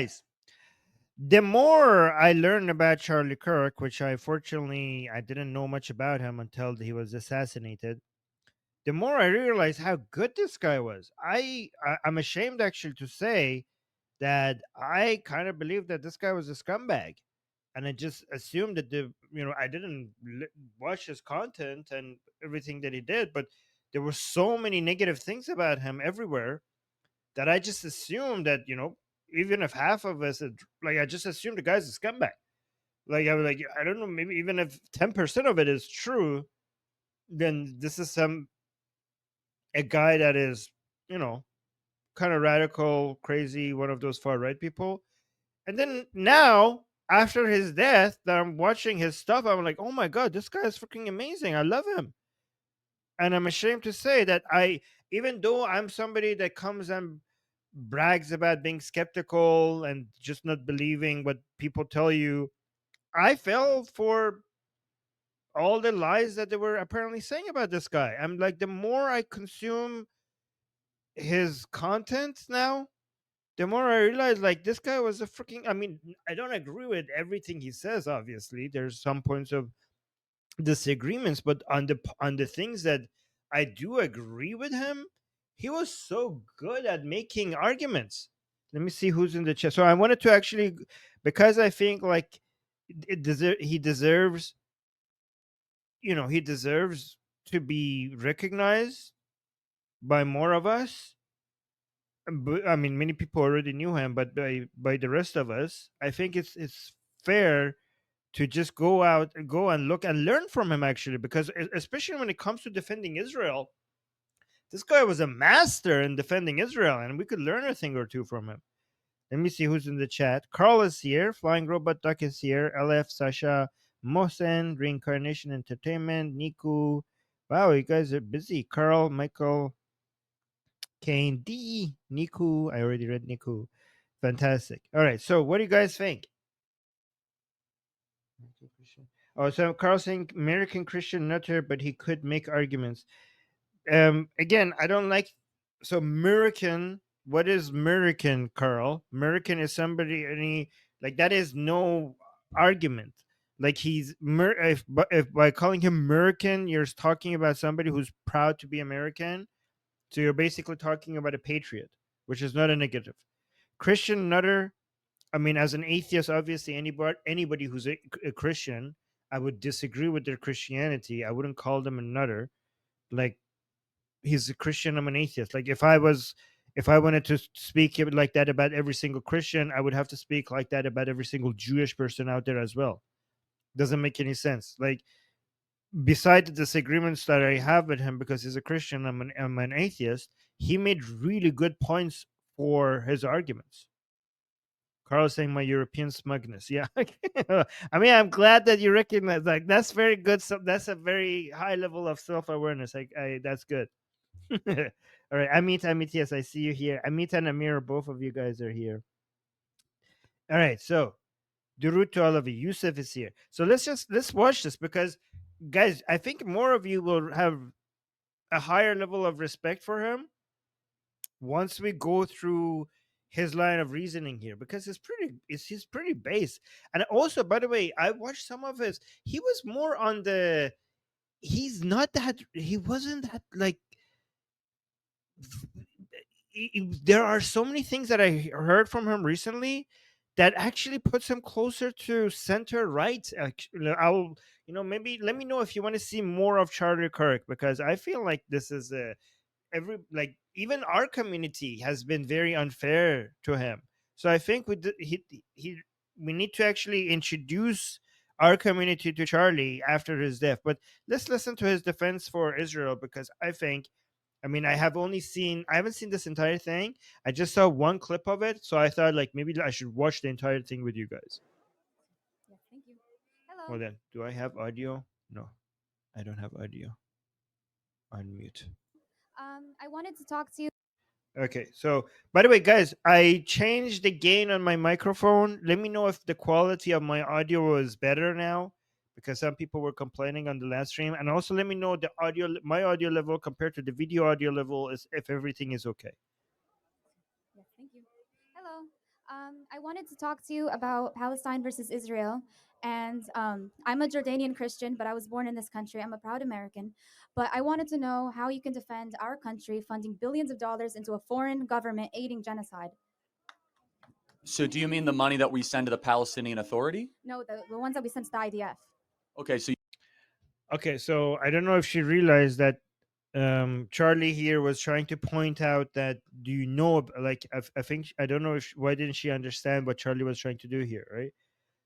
Guys, the more I learned about Charlie Kirk, which I didn't know much about him until he was assassinated, the more I realized how good this guy was. I'm ashamed actually to say that I kind of believed that this guy was a scumbag, and I just assumed that I didn't watch his content and everything that he did, but there were so many negative things about him everywhere that I just assumed that even if half of us like I just assumed the guy's a scumbag. Like I was like, I don't know, maybe even if 10% of it is true, then this is some a guy that is you know kind of radical, crazy, one of those far right people. And then now, after his death, that I'm watching his stuff, I'm like, oh my god, this guy is freaking amazing. I love him. And I'm ashamed to say that even though I'm somebody that comes and brags about being skeptical and just not believing what people tell you, I fell for all the lies that they were apparently saying about this guy. I'm like, the more I consume his content now, the more I realize like this guy was a freaking. I mean, I don't agree with everything he says. Obviously, there's some points of disagreements, but on the things that I do agree with him, he was so good at making arguments. Let me see who's in the chat. So I wanted to actually, because I think like he deserves, he deserves to be recognized by more of us. But, I mean, many people already knew him, but by the rest of us, I think it's fair to just go and look and learn from him actually, because especially when it comes to defending Israel, this guy was a master in defending Israel, and we could learn a thing or two from him. Let me see who's in the chat. Carl is here. Flying Robot Duck is here. LF, Sasha, Mohsen, Reincarnation Entertainment, Niku. Wow, you guys are busy. Carl, Michael, Kane, D, Niku. I already read Niku. Fantastic. All right. So, what do you guys think? Oh, so Carl saying American Christian nutter, but he could make arguments. Again, I don't like. So American. What is American, Carl? American is somebody any like that is no argument. Like if by calling him American, you're talking about somebody who's proud to be American. So you're basically talking about a patriot, which is not a negative. Christian nutter. I mean, as an atheist, obviously anybody who's a Christian, I would disagree with their Christianity. I wouldn't call them a nutter. Like he's a Christian, I'm an atheist. Like if I wanted to speak like that about every single Christian, I would have to speak like that about every single Jewish person out there as well. Doesn't make any sense. Like beside the disagreements that I have with him because he's a Christian, I'm an atheist. He made really good points for his arguments. Carl saying my European smugness. Yeah. I mean, I'm glad that you recognize like that's very good. So that's a very high level of self-awareness. That's good. All right. Amit, yes, I see you here. Amit and Amir, both of you guys are here. All right. So Durut to all of you. Yusuf is here. So let's watch this because guys, I think more of you will have a higher level of respect for him once we go through his line of reasoning here because he's pretty base. And also, by the way, I watched some of his. He was more on the. He's not that. He wasn't that like. There are so many things that I heard from him recently that actually puts him closer to center right. Actually, I'll maybe let me know if you want to see more of Charlie Kirk because I feel like this is a every like even our community has been very unfair to him. So I think we need to actually introduce our community to Charlie after his death. But let's listen to his defense for Israel because I mean I haven't seen this entire thing. I just saw one clip of it, so I thought like maybe I should watch the entire thing with you guys. Yeah, thank you. Hello. Well then, do I have audio? No, I don't have audio. Unmute. I wanted to talk to you. Okay, so by the way, guys, I changed the gain on my microphone. Let me know if the quality of my audio is better now, because some people were complaining on the last stream, and also let me know my audio level compared to the video audio level is if everything is okay. Yeah, thank you. Hello. I wanted to talk to you about Palestine versus Israel. And I'm a Jordanian Christian, but I was born in this country. I'm a proud American. But I wanted to know how you can defend our country funding billions of dollars into a foreign government aiding genocide. So do you mean the money that we send to the Palestinian Authority? No, the ones that we sent to the IDF. Okay, so Okay, so I don't know if she realized that Charlie here was trying to point out that do you know like I think I don't know if why didn't she understand what Charlie was trying to do here, right?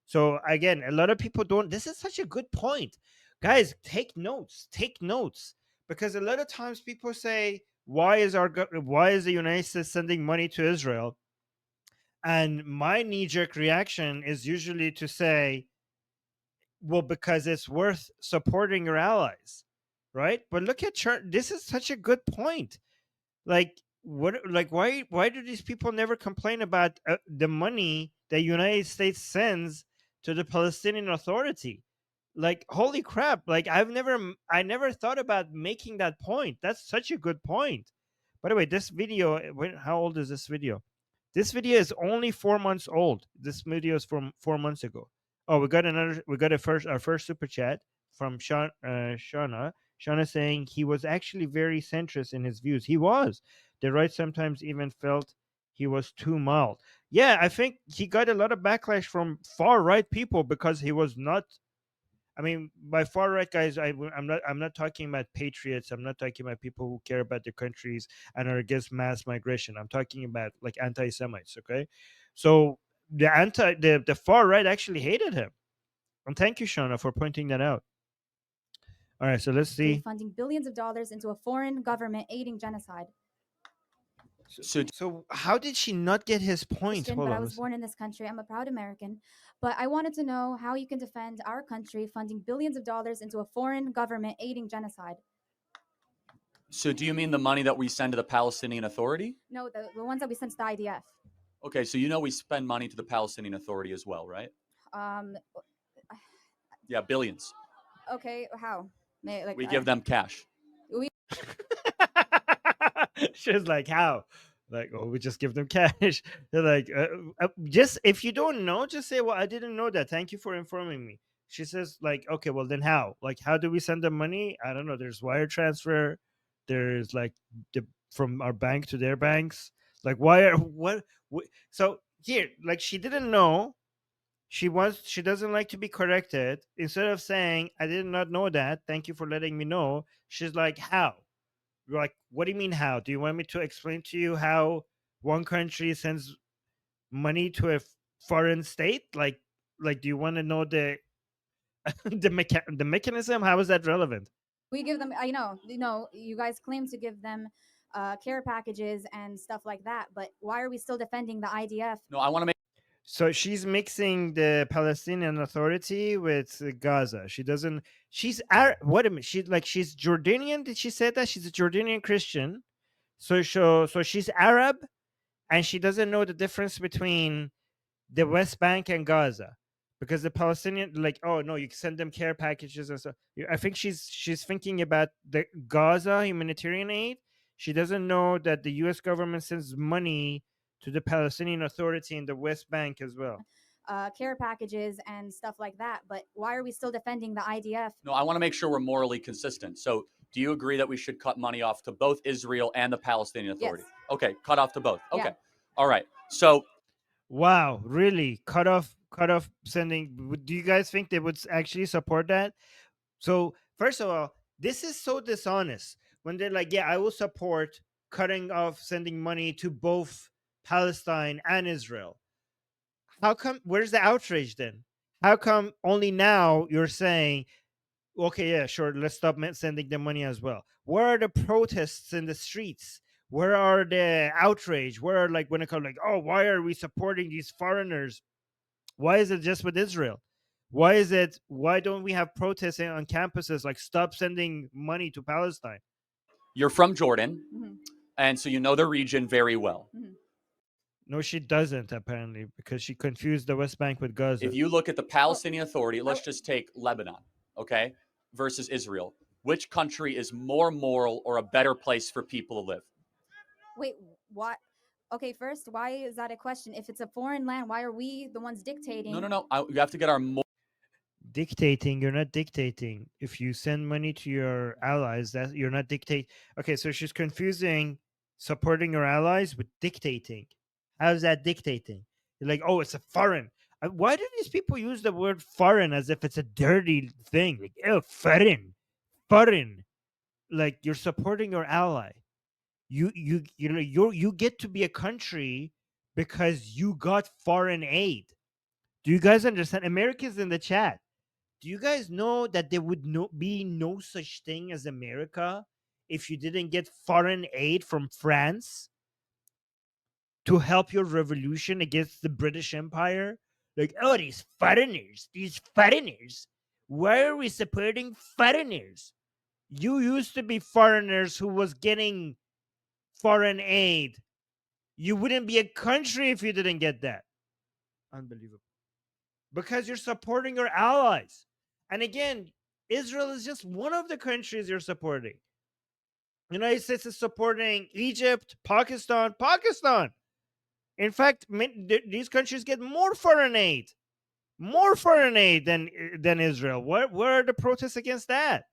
So again, a lot of people don't. This is such a good point, guys. Take notes. Take notes because a lot of times people say, why is the United States sending money to Israel?" And my knee jerk reaction is usually to say, well, because it's worth supporting your allies, right? But look at this is such a good point. Like what? Like why do these people never complain about the money the United States sends to the Palestinian Authority? Like holy crap! Like I never thought about making that point. That's such a good point. By the way, this video, how old is this video? This video is only 4 months old. This video is from 4 months ago. Oh, we got our first super chat from Shauna. Shauna saying he was actually very centrist in his views. He was. The right sometimes even felt he was too mild. Yeah, I think he got a lot of backlash from far right people because he was not. I mean, by far right guys, I'm not talking about patriots. I'm not talking about people who care about their countries and are against mass migration. I'm talking about like anti-Semites. Okay, so the far right actually hated him, and thank you, Shauna, for pointing that out. All right, so let's see. Funding billions of dollars into a foreign government aiding genocide. So how did she not get his point? Christian, Hold but I on. was born in this country. I'm a proud American. But I wanted to know how you can defend our country funding billions of dollars into a foreign government aiding genocide. So do you mean the money that we send to the Palestinian Authority? No, the ones that we sent to the IDF. Okay, so you know we spend money to the Palestinian Authority as well, right? Um, Yeah, billions. okay, how? We give them cash. We She was like, "How?" Like, "Oh, we just give them cash." They're like, "Just if you don't know, just say, well, I didn't know that. Thank you for informing me." She says, "Like, okay, well, then how? Like, how do we send them money? I don't know. There's wire transfer. There's like from our bank to their banks. Like, why are what? So here, like, she didn't know. She doesn't like to be corrected. Instead of saying, "I did not know that. Thank you for letting me know," she's like, "How?" You're like, what do you mean how? Do you want me to explain to you how one country sends money to a foreign state? Like do you want to know the the mechanism? How is that relevant? give them. I know, you guys claim to give them care packages and stuff like that, but why are we still defending the IDF? No, I want to make So she's mixing the Palestinian Authority with Gaza. She doesn't. What a minute. She's Jordanian. Did she say that she's a Jordanian Christian? So she's Arab, and she doesn't know the difference between the West Bank and Gaza, because the Palestinian, like, oh no, you can send them care packages and stuff. I think she's thinking about the Gaza humanitarian aid. She doesn't know that the U.S. government sends money to the Palestinian Authority in the West Bank as well. Care packages and stuff like that, but why are we still defending the IDF? No, I want to make sure we're morally consistent. So, do you agree that we should cut money off to both Israel and the Palestinian Authority? Yes. Okay, cut off to both. Okay. Yeah. All right. So, Wow, really? Cut off sending. Do you guys think they would actually support that? So first of all, this is so dishonest when they're like, "Yeah, I will support cutting off sending money to both Palestine and Israel." How come? Where's the outrage then? How come only now you're saying, "Okay, yeah, sure, let's stop sending them money as well"? Where are the protests in the streets? Where are the outrage? Where are, like, when it comes like, "Oh, why are we supporting these foreigners? Why is it just with Israel? Why don't we have protests on campuses like stop sending money to Palestine?" you're from Jordan, Mhm. and so you know the region very well. Mhm. No, she doesn't, apparently, because she confused the West Bank with Gaza. If you look at the Palestinian Authority, let's just take Lebanon, okay, versus Israel. Which country is more moral or a better place for people to live? Wait, what? Okay, first, why is that a question? If it's a foreign land, why are we the ones dictating? No. You have to get our Dictating, you're not dictating. If you send money to your allies, that you're not dictate. Okay, so she's confusing supporting your allies with dictating. How's that dictating? You're like, oh, it's a foreign. Why do these people use the word foreign as if it's a dirty thing? Like, oh, foreign. Like you're supporting your ally. You get to be a country because you got foreign aid. Do you guys understand? America's in the chat. Do you guys know that there would be no such thing as America if you didn't get foreign aid from France to help your revolution against the British Empire? Like, oh, these foreigners, these foreigners. Why are we supporting foreigners? You used to be foreigners who was getting foreign aid. You wouldn't be a country if you didn't get that. Unbelievable. Because you're supporting your allies. And again, Israel is just one of the countries you're supporting. The United States is supporting Egypt, Pakistan. In fact, these countries get more foreign aid than Israel. Where are the protests against that?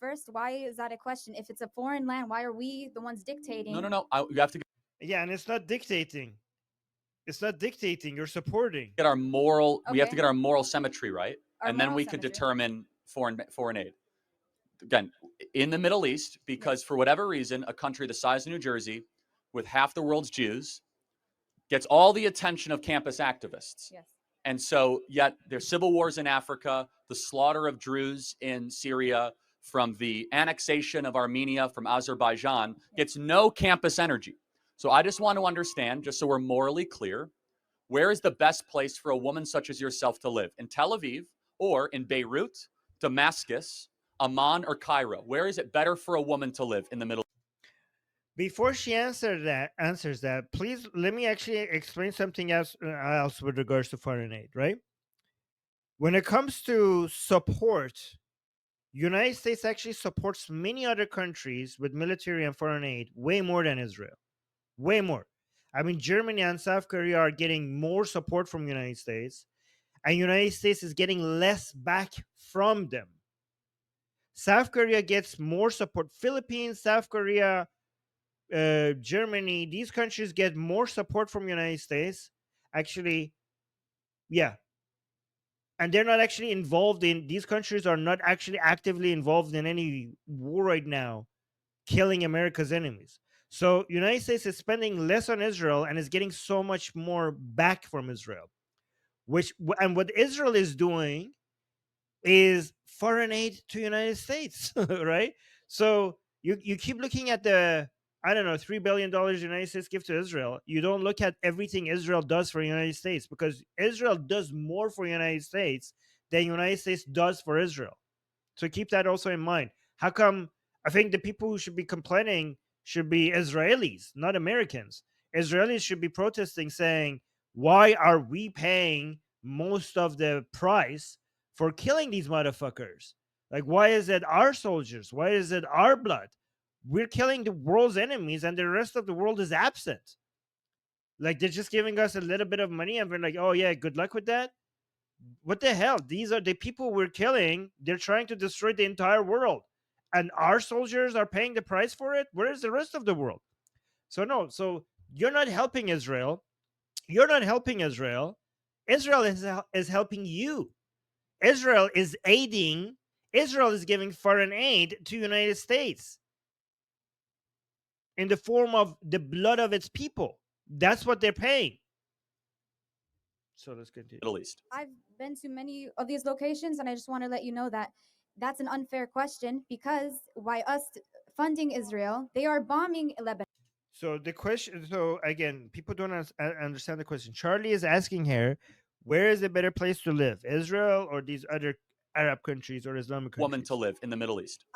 First, why is that a question? If it's a foreign land, why are we the ones dictating? No. You have to Yeah, and it's not dictating. It's not dictating. You're supporting. get our moral. We have to Okay. get our moral symmetry right, Our and then moral we could symmetry. determine foreign aid. Again, in the Middle East, because for whatever reason, a country the size of New Jersey, with half the world's Jews, gets all the attention of campus activists. Yes. And so, yet there's civil wars in Africa, the slaughter of Druze in Syria, from the annexation of Armenia from Azerbaijan, gets no campus energy. So I just want to understand, just so we're morally clear, where is the best place for a woman such as yourself to live? In Tel Aviv or in Beirut, Damascus, Amman, or Cairo? Where is it better for a woman to live in the Middle Before she answers that, please let me actually explain something else with regards to foreign aid, right? When it comes to support, United States actually supports many other countries with military and foreign aid way more than Israel. Way more. I mean, Germany and South Korea are getting more support from United States, and United States is getting less back from them. South Korea gets more support. Philippines, South Korea, Germany, these countries get more support from United States. Actually, yeah, and they're not actually involved in. These countries are not actually actively involved in any war right now, killing America's enemies. So United States is spending less on Israel and is getting so much more back from Israel. And what Israel is doing is foreign aid to United States, right? So you keep looking at the, I don't know, $3 billion United States give to Israel. You don't look at everything Israel does for United States, because Israel does more for United States than United States does for Israel. So keep that also in mind. How come? I think the people who should be complaining should be Israelis, not Americans. Israelis should be protesting, saying, why are we paying most of the price for killing these motherfuckers? Like, why is it our soldiers? Why is it our blood? We're killing the world's enemies and the rest of the world is absent. Like, they're just giving us a little bit of money and we're like, oh, yeah, good luck with that. What the hell? These are the people we're killing. They're trying to destroy the entire world. And our soldiers are paying the price for it? Where is the rest of the world? So, no. So, you're not helping Israel. You're not helping Israel. Israel is helping you. Israel is aiding. Israel is giving foreign aid to United States in the form of the blood of its people. That's what they're paying. So let's continue. East? I've been to many of these locations, and I just want to let you know that that's an unfair question, because why us funding Israel, they are bombing Lebanon. So the question, so again, people don't understand the question. Charlie is asking here, where is a better place to live, Israel or these other Arab countries or Islamic countries? Woman to live in the Middle East.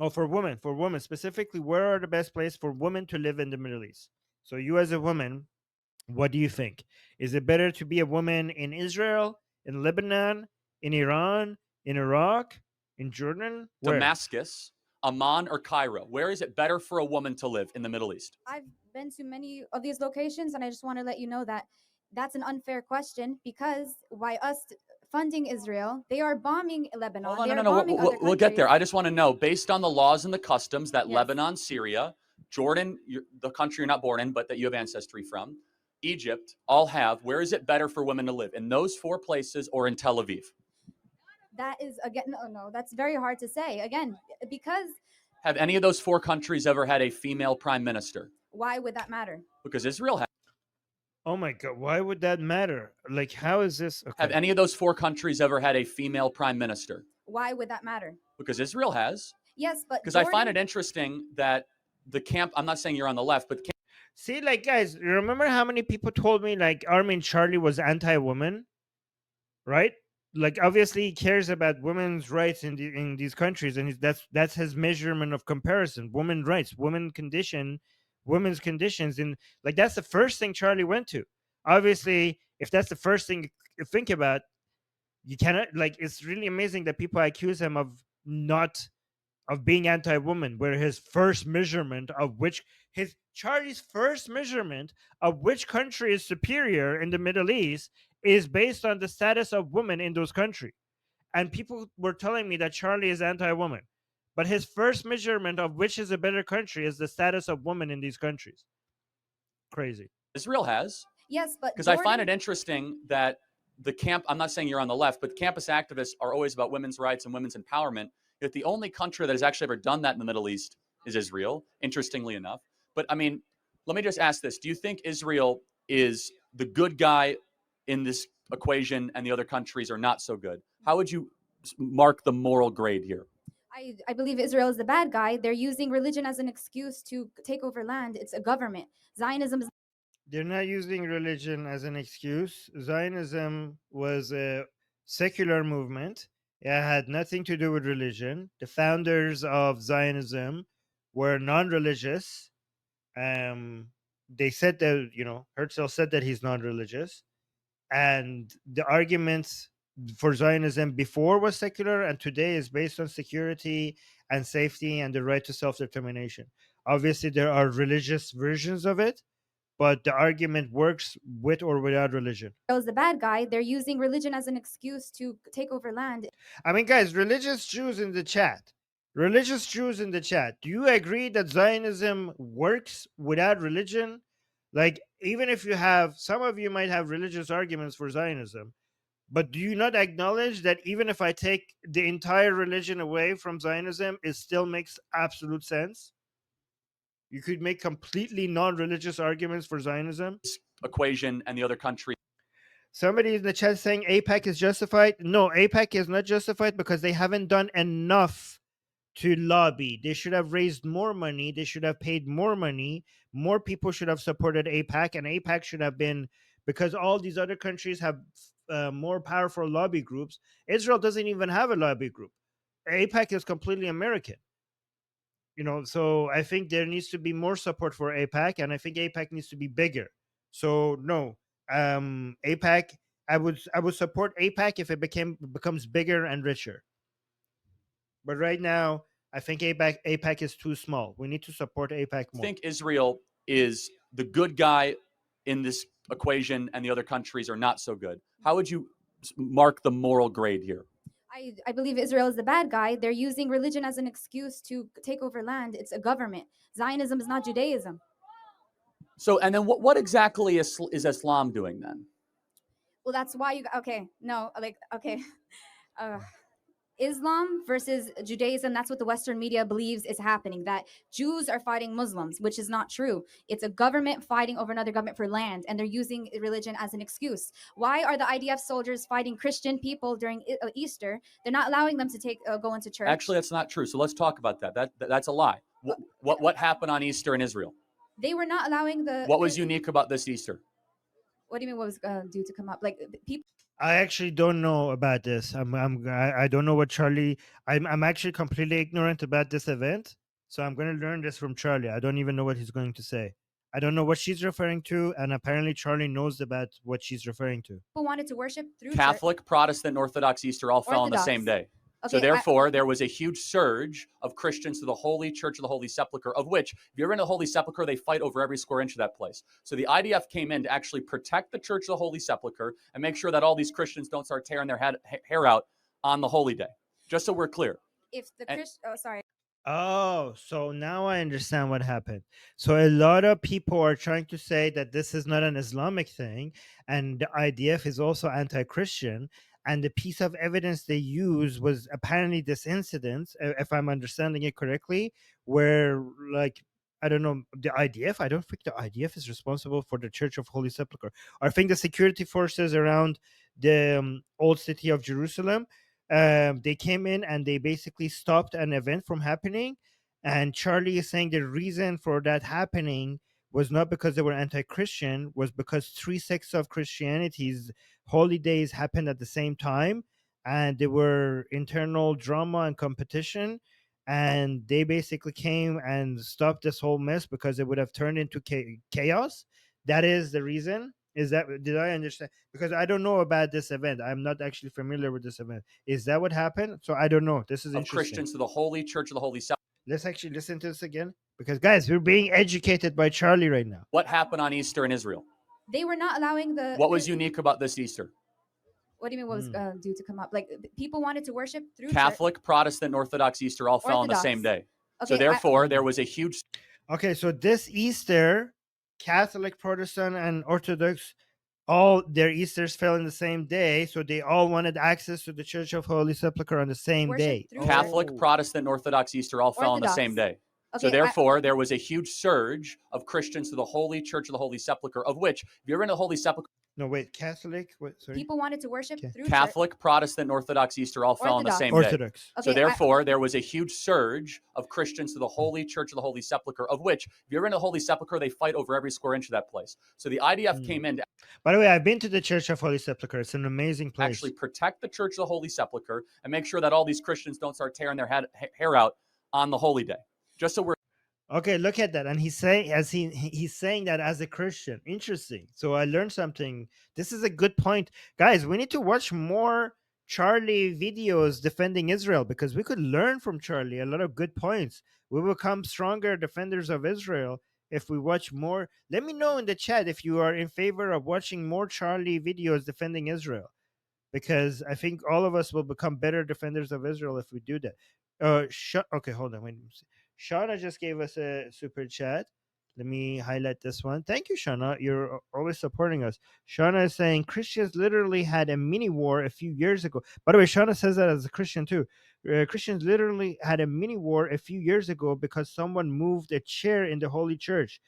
Oh, for women specifically, where are the best place for women to live in the Middle East? So you as a woman, what do you think? Is it better to be a woman in Israel, in Lebanon, in Iran, in Iraq, in Jordan? Where? Damascus, Amman or Cairo? Where is it better for a woman to live in the Middle East? I've been to many of these locations, and I just want to let you know that that's an unfair question because why us funding Israel, they are bombing Lebanon, Hold on, they no, are no, no. bombing other We'll get there. countries. I just want to know, based on the laws and the customs that Yes. Lebanon, Syria, Jordan, the country you're not born in, but that you have ancestry from, Egypt, all have, where is it better for women to live? In those four places or in Tel Aviv? That is again, no, that's very hard to say. Again, because Have any of those four countries ever had a female prime minister? why would that matter? Because Israel has. Oh my God, why would that matter? Like, how is this? Have Okay. any of those four countries ever had a female prime minister? Why would that matter? Because Israel has. Yes, but Because I find it interesting that the camp, I'm not saying you're on the left, but See, like, guys, remember how many people told me, like, Armin Charlie was anti woman? Right? Like, obviously, he cares about women's rights in these countries, and that's his measurement of comparison. Women's rights, women's conditions. And, like, that's the first thing Charlie went to. Obviously, if that's the first thing you think about, you cannot, like, it's really amazing that people accuse him of not of being anti-woman, where his first measurement of which his Charlie's first measurement of which country is superior in the Middle East is based on the status of women in those countries. And people were telling me that Charlie is anti-woman, but his first measurement of which is a better country is the status of women in these countries. Crazy. Israel has. Yes, but Because I find it interesting that the camp, I'm not saying you're on the left, but campus activists are always about women's rights and women's empowerment. Yet the only country that has actually ever done that in the Middle East is Israel, interestingly enough. But I mean, let me just ask this. Do you think Israel is the good guy in this equation and the other countries are not so good? How would you mark the moral grade here? I believe Israel is the bad guy. They're using religion as an excuse to take over land. It's a government. Zionism is They're not using religion as an excuse. Zionism was a secular movement. It had nothing to do with religion. The founders of Zionism were non-religious. They said that, Herzl said that he's non-religious, and the arguments for Zionism before was secular, and today is based on security and safety and the right to self-determination. Obviously, there are religious versions of it, but the argument works with or without religion. the bad guy. They're using religion as an excuse to take over land. I mean, guys, religious Jews in the chat. Religious Jews in the chat. Do you agree that Zionism works without religion? Like, even if you have, some of you might have religious arguments for Zionism, but do you not acknowledge that even if I take the entire religion away from Zionism, it still makes absolute sense? You could make completely non religious arguments for Zionism. Equation and the other country. Somebody in the chat saying APAC is justified. No, APAC is not justified because they haven't done enough to lobby. They should have raised more money. They should have paid more money. More people should have supported APAC, and APAC should have been, because all these other countries have more powerful lobby groups. Israel doesn't even have a lobby group. APAC is completely American. So I think there needs to be more support for APAC, and I think APAC needs to be bigger. So no, APAC, I would support APAC if it becomes bigger and richer. But right now, I think APAC is too small. We need to support APAC more. I think Israel is the good guy in this equation and the other countries are not so good. How would you mark the moral grade here? I believe Israel is the bad guy. They're using religion as an excuse to take over land. It's a government. Zionism is not Judaism. So, and then what exactly is Islam doing then? Well, that's why Islam versus Judaism, that's what the Western media believes is happening, that Jews are fighting Muslims, which is not true. It's a government fighting over another government for land, and they're using religion as an excuse. Why are the IDF soldiers fighting Christian people during Easter? They're not allowing them to go into church. Actually, that's not true. So let's talk about that. That's a lie. What happened on Easter in Israel? They were not allowing What was unique about this Easter? What do you mean? What was due to come up? Like people. I actually don't know about this. I don't know what Charlie. I'm actually completely ignorant about this event, so I'm going to learn this from Charlie. I don't even know what he's going to say. I don't know what she's referring to, and apparently Charlie knows about what she's referring to. People wanted to worship through Catholic, church. Protestant, Orthodox Easter all fell on the same day. So Okay, therefore, there was a huge surge of Christians to the Holy Church of the Holy Sepulchre, of which, if you're in the Holy Sepulchre, they fight over every square inch of that place. So the IDF came in to actually protect the Church of the Holy Sepulchre and make sure that all these Christians don't start tearing their hair out on the holy day. Just so we're clear. if the And- Christian, oh sorry, Oh, so now I understand what happened. So a lot of people are trying to say that this is not an Islamic thing, and the IDF is also anti-Christian. And the piece of evidence they use was apparently this incident, if I'm understanding it correctly, where like I don't know the IDF. I don't think the IDF is responsible for the Church of Holy Sepulchre. I think the security forces around the old city of Jerusalem, they came in and they basically stopped an event from happening. And Charlie is saying the reason for that happening was not because they were anti-Christian, was because three sects of Christianity's holidays happened at the same time, and there were internal drama and competition, and they basically came and stopped this whole mess because it would have turned into chaos. That is the reason. Is that, did I understand? Because I don't know about this event. I'm not actually familiar with this event. Is that what happened? So I don't know. This is of interesting. Christians to the Holy Church of the Holy Sepulchre. Let's actually listen to this again, because guys, we're being educated by Charlie right now. What happened on Easter in Israel? they were not allowing What was unique about this Easter? What do you mean? What was Mm. due to come up? Like people wanted to worship through church. Catholic, Protestant, and Orthodox Easter all fell on the same Orthodox. day. So Okay, therefore, there was a huge Okay, so this Easter, Catholic, Protestant, and Orthodox, all their Easters fell in the same day, so they all wanted access to the Church of Holy Sepulchre on the same Worship day. through Catholic, Oh. Protestant, and Orthodox Easter all fell on the same Orthodox. day. So Okay, therefore, there was a huge surge of Christians to the Holy Church of the Holy Sepulchre, of which, if you're in the Holy Sepulchre, No, wait, Catholic? What? Sorry. people wanted to worship through church. Catholic, Protestant, and Orthodox Easter all fell on the Orthodox. same day. Orthodox. So Okay, therefore, there was a huge surge of Christians to the Holy Church of the Holy Sepulchre, of which, if you're in the Holy Sepulchre, they fight over every square inch of that place. So the IDF came in to By the way, I've been to the Church of Holy Sepulchre. It's an amazing place. actually protect the Church of the Holy Sepulchre and make sure that all these Christians don't start tearing their hair out on the holy day. Just so we're Okay, look at that. And he's saying, as he's saying that as a Christian. Interesting. So I learned something. This is a good point. Guys, we need to watch more Charlie videos defending Israel, because we could learn from Charlie a lot of good points. We will become stronger defenders of Israel if we watch more. Let me know in the chat if you are in favor of watching more Charlie videos defending Israel, because I think all of us will become better defenders of Israel if we do that. Okay, hold on. Wait. Shauna just gave us a super chat. Let me highlight this one. Thank you, Shauna. You're always supporting us. Shauna is saying Christians literally had a mini war a few years ago. By the way, Shauna says that as a Christian too. Christians literally had a mini war a few years ago because someone moved a chair in the Holy Church.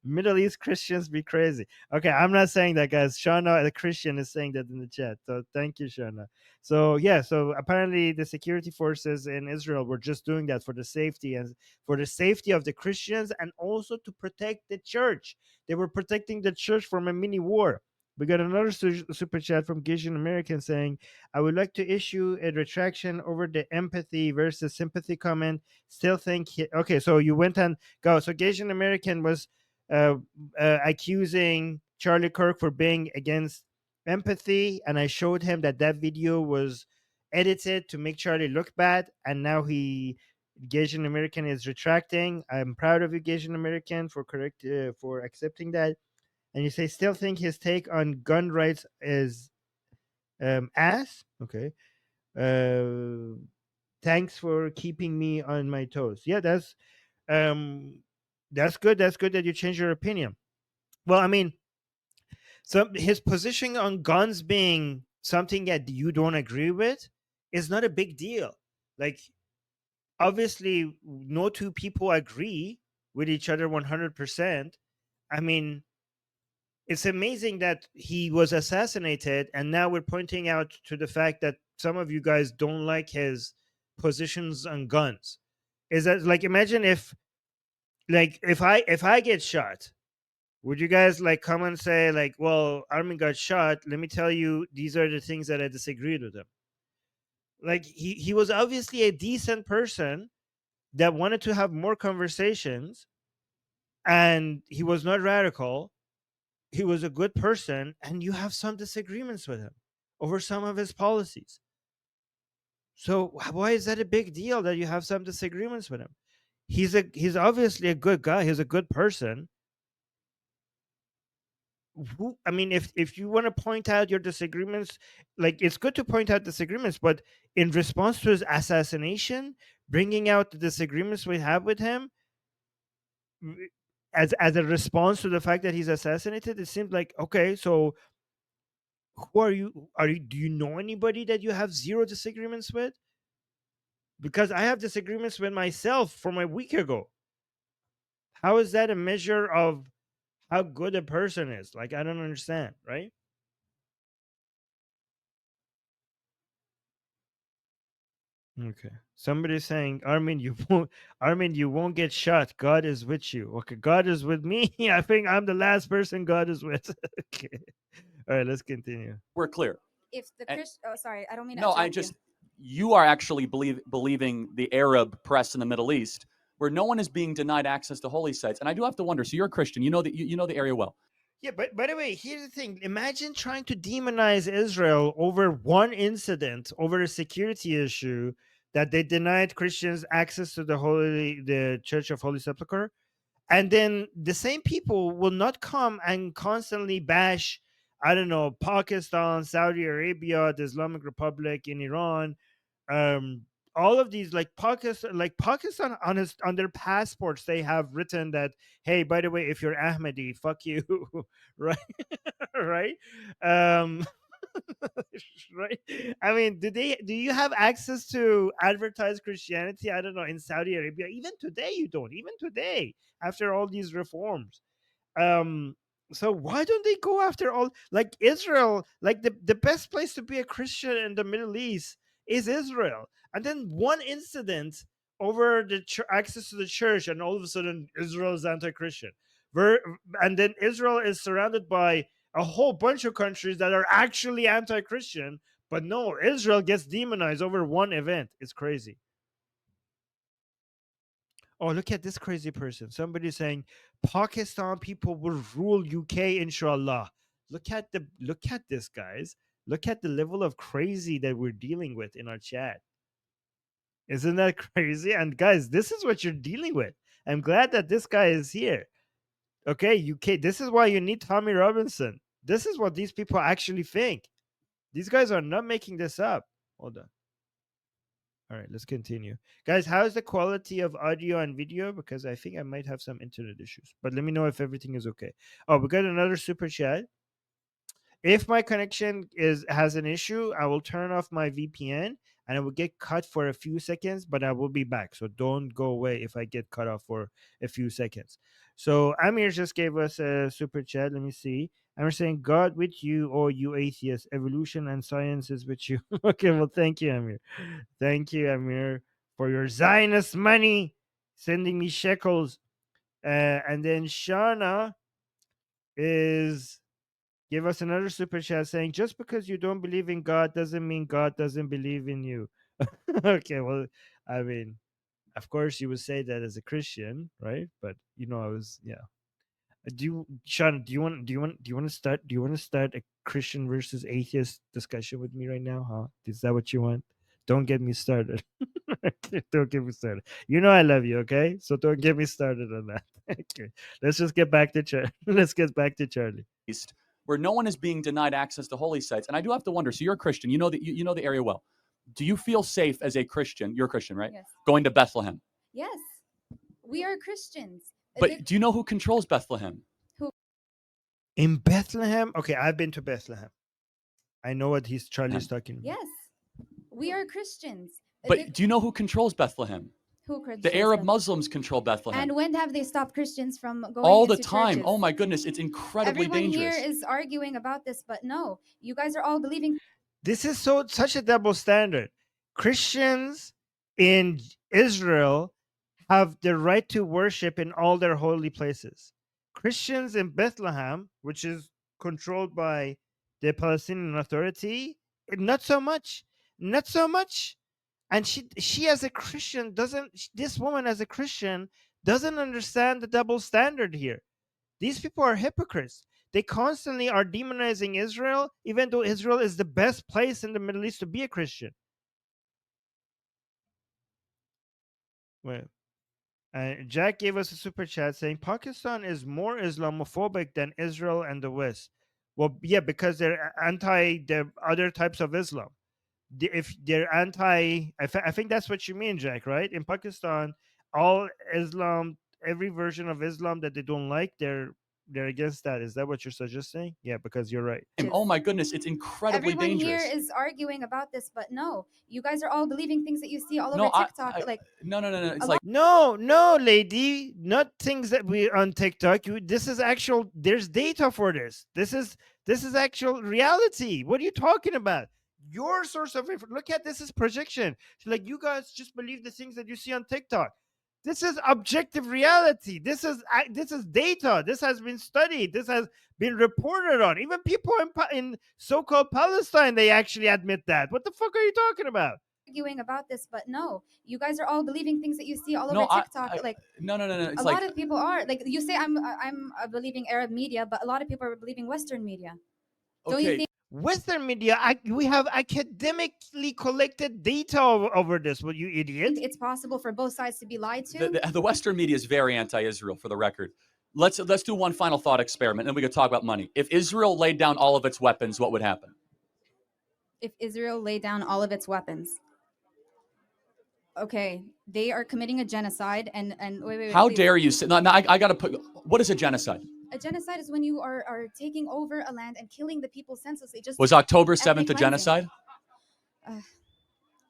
Middle East Christians be crazy. Okay, I'm not saying that, guys. Shauna, the Christian, is saying that in the chat. So thank you, Shauna. So yeah, so apparently the security forces in Israel were just doing that for the safety of the Christians, and also to protect the church. They were protecting the church from a mini war. We got another super chat from Gasian American saying, I would like to issue a retraction over the empathy versus sympathy comment. Still think okay, so you went and go. So Gasian American was uh, accusing Charlie Kirk for being against empathy, and I showed him that video was edited to make Charlie look bad, and now Gasian American is retracting. I'm proud of you, Gasian American, for accepting that. And you say still think his take on gun rights is ass. Okay. Uh, thanks for keeping me on my toes. Yeah, that's good. That's good that you changed your opinion. Well, I mean, so his position on guns being something that you don't agree with is not a big deal. Like, obviously, no two people agree with each other 100%. I mean, it's amazing that he was assassinated, and now we're pointing out to the fact that some of you guys don't like his positions on guns. Is that like, imagine if I get shot, would you guys like come and say like, well, Armin got shot, let me tell you these are the things that I disagreed with him? Like, he was obviously a decent person that wanted to have more conversations, and he was not radical. He was a good person, and you have some disagreements with him over some of his policies. So why is that a big deal that you have some disagreements with him? He's obviously a good guy. He's a good person. I mean, if you want to point out your disagreements, like it's good to point out disagreements, but in response to his assassination, bringing out the disagreements we have with him, w- as a response to the fact that he's assassinated, it seems like, okay, so who are you? Do you know anybody that you have zero disagreements with? Because I have disagreements with myself from a week ago. How is that a measure of how good a person is? Like, I don't understand, right? Okay. Somebody's saying, Armin, you won't get shot. God is with you. Okay, God is with me. I think I'm the last person God is with. Okay. All right, let's continue. We're clear. If the And Christian, oh, sorry, I don't mean to no, I interrupt you. just you are actually believing the Arab press in the Middle East, where no one is being denied access to holy sites. And I do have to wonder. So you're a Christian. You know the area well. Yeah, but by the way, here's the thing. Imagine trying to demonize Israel over one incident, over a security issue that they denied Christians access to the Church of Holy Sepulchre. And then the same people will not come and constantly bash, I don't know, Pakistan, Saudi Arabia, the Islamic Republic in Iran, um all of these, like Pakistan on their passports they have written that, hey, by the way, if you're Ahmadi, fuck you. Right. Right. um right. I mean, do you have access to advertised Christianity, I don't know, in Saudi Arabia? Even today you don't. Even today, after all these reforms. um so why don't they go after all, like Israel? Like the best place to be a Christian in the Middle East is Israel. And then one incident over the access to the church, and all of a sudden Israel is anti-Christian. Ver- and then Israel is surrounded by a whole bunch of countries that are actually anti-Christian, but no, Israel gets demonized over one event. It's crazy. Oh, look at this crazy person. Somebody saying Pakistan people will rule UK, inshallah. Look at this, guys. Look at the level of crazy that we're dealing with in our chat. Isn't that crazy? And guys, this is what you're dealing with. I'm glad that this guy is here. Okay, UK. This is why you need Tommy Robinson. This is what these people actually think. These guys are not making this up. Hold on. All right, let's continue. Guys, how's the quality of audio and video? Because I think I might have some internet issues. But let me know if everything is okay. Oh, we got another super chat. If my connection is has an issue, I will turn off my VPN and I will get cut for a few seconds, but I will be back. So don't go away if I get cut off for a few seconds. So Amir just gave us a super chat. Let me see. Amir saying, God with you, or you atheists. Evolution and science is with you. Okay, well, thank you, Amir. Thank you, Amir, for your Zionist money, sending me shekels. And then Shauna is give us another super chat saying, just because you don't believe in God doesn't mean God doesn't believe in you. Okay, well, I mean, of course you would say that as a Christian, right? But I was, yeah. Sean, do you want to start a Christian versus atheist discussion with me right now? Huh? Is that what you want? Don't get me started. Don't get me started. You know I love you, okay? So don't get me started on that. Okay. Let's just get back to let's get back to Charlie. East, where no one is being denied access to holy sites. And I do have to wonder. So you're a Christian. You know the area well. Do you feel safe as a Christian? You're a Christian, right? Yes. Going to Bethlehem. Yes. We are Christians. But do you know who controls Bethlehem? Who? In Bethlehem? Okay, I've been to Bethlehem. I know what Charlie's talking about. Yes. We are Christians. But do you know who controls Bethlehem? Who controls The Arab Bethlehem? Muslims control Bethlehem. And when have they stopped Christians from going all the into time. churches? Oh my goodness, it's incredibly Everyone dangerous. here is arguing about this, but no, you guys are all believing. This is such a double standard. Christians in Israel have the right to worship in all their holy places. Christians in Bethlehem, which is controlled by the Palestinian Authority, not so much. Not so much. And she as a Christian doesn't this woman as a Christian doesn't understand the double standard here. These people are hypocrites. They constantly are demonizing Israel, even though Israel is the best place in the Middle East to be a Christian. Wait. Jack gave us a super chat saying Pakistan is more Islamophobic than Israel and the West. Well, yeah, because they're anti the other types of Islam. If they're anti, I think that's what you mean, Jack, right? In Pakistan, all Islam, every version of Islam that they don't like, they're against that. Is that what you're suggesting? Yeah, because you're right. Oh my goodness, it's incredibly Everyone dangerous. here is arguing about this, but no, you guys are all believing things that you see all No, over TikTok. Like no. It's a like No, no, lady, not things that we on TikTok. This is actual. There's data for this. This is actual reality. What are you talking about? Your source of info. Look at this is projection. So like you guys just believe the things that you see on TikTok. This is objective reality. This is data. This has been studied. This has been reported on. Even people in so-called Palestine, they actually admit that. What the fuck are you talking about? arguing about this, but no, you guys are all believing things that you see all over no, TikTok. Like no. It's a like lot of people are like you say I'm believing Arab media, but a lot of people are believing Western media. Don't you okay. think Western media, we have academically collected data over this. Well, you idiot. it's possible for both sides to be lied to? The Western media is very anti-Israel, for the record. Let's do one final thought experiment, then we could talk about money. If Israel laid down all of its weapons, what would happen? If Israel laid down all of its weapons, okay, they are committing a genocide. And wait, How please. dare you say? No, I got to put. What is a genocide? A genocide is when you are taking over a land and killing the people senselessly. Just Was October ethnic 7th a cleansing. genocide?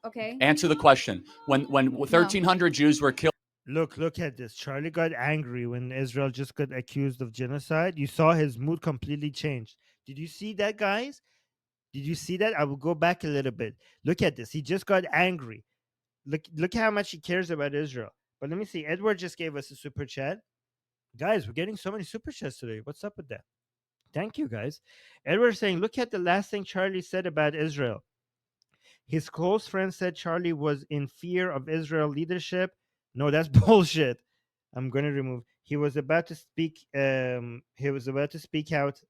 Okay. Answer the question. When 1,300 Jews were killed. Look at this. Charlie got angry when Israel just got accused of genocide. You saw his mood completely changed. Did you see that, guys? Did you see that? I will go back a little bit. Look at this. He just got angry. Look how much he cares about Israel. But let me see. Edward just gave us a super chat. Guys, we're getting so many super chats today. What's up with that? Thank you, guys. Edward saying, look at the last thing Charlie said about Israel. His close friend said Charlie was in fear of Israel leadership. No, that's bullshit. I'm going to remove. He was about to speak. He was about to speak out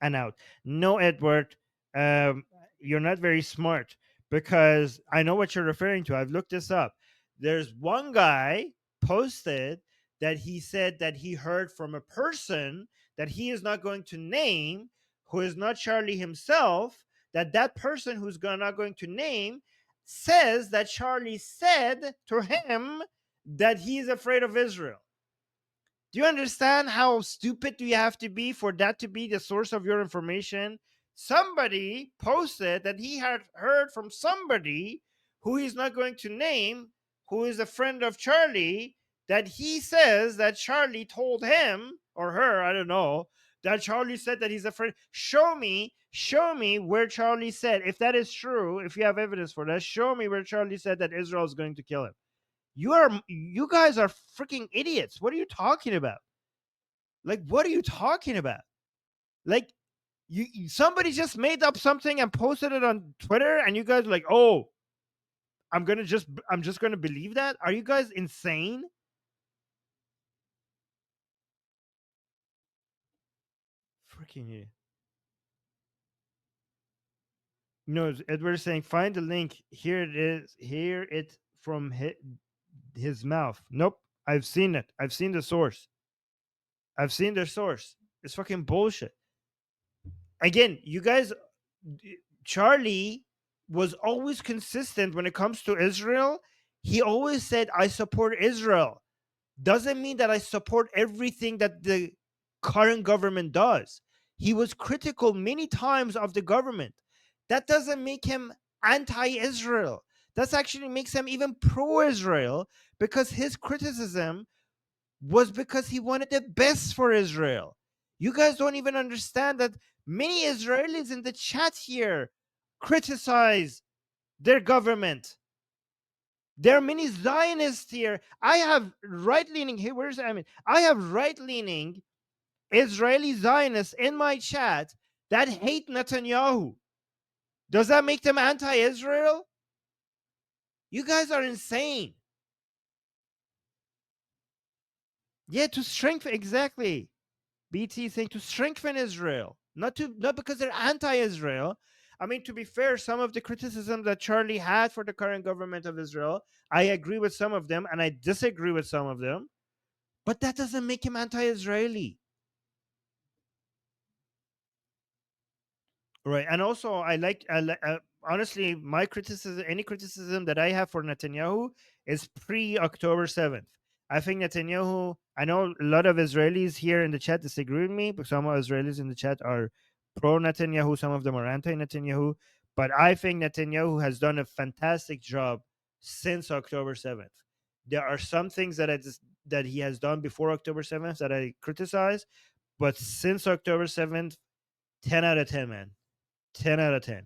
and out. No, Edward, um, you're not very smart because I know what you're referring to. I've looked this up. There's one guy posted that he said that he heard from a person that he is not going to name, who is not Charlie himself, that person who's not going to name says that Charlie said to him that he's afraid of Israel. Do you understand how stupid do you have to be for that to be the source of your information? Somebody posted that he had heard from somebody who he's not going to name, who is a friend of Charlie, that he says that Charlie told him or her, I don't know, that Charlie said that he's a friend. Show me where Charlie said, if that is true, if you have evidence for that, show me where Charlie said that Israel is going to kill him. You guys are freaking idiots. What are you talking about? Like, what are you talking about? Like, somebody just made up something and posted it on Twitter, and you guys are like, oh, I'm just gonna believe that? Are you guys insane? Freaking idiot. No, Edward is saying, find the link. Here it is. Hear it from his mouth. Nope. I've seen it. I've seen the source. I've seen their source. It's fucking bullshit. Again, you guys, Charlie was always consistent when it comes to Israel. He always said, I support Israel. Doesn't mean that I support everything that the current government does. He was critical many times of the government. That doesn't make him anti Israel. That actually makes him even pro Israel because his criticism was because he wanted the best for Israel. You guys don't even understand that many Israelis in the chat here criticize their government. There are many Zionists here. I have right leaning here. I have right leaning Israeli Zionists in my chat that hate Netanyahu. Does that make them anti Israel? You guys are insane. Yeah, to strengthen, exactly. BT saying to strengthen Israel, not because they're anti-Israel. I mean, to be fair, some of the criticism that Charlie had for the current government of Israel, I agree with some of them and I disagree with some of them, but that doesn't make him anti-Israeli. Right. And also, honestly, my criticism, any criticism that I have for Netanyahu is pre October 7th. I think Netanyahu, I know a lot of Israelis here in the chat disagree with me, but some of Israelis in the chat are pro Netanyahu, some of them are anti Netanyahu. But I think Netanyahu has done a fantastic job since October 7th. There are some things that he has done before October 7th that I criticize, but since October 7th, 10 out of 10, man. 10 out of 10.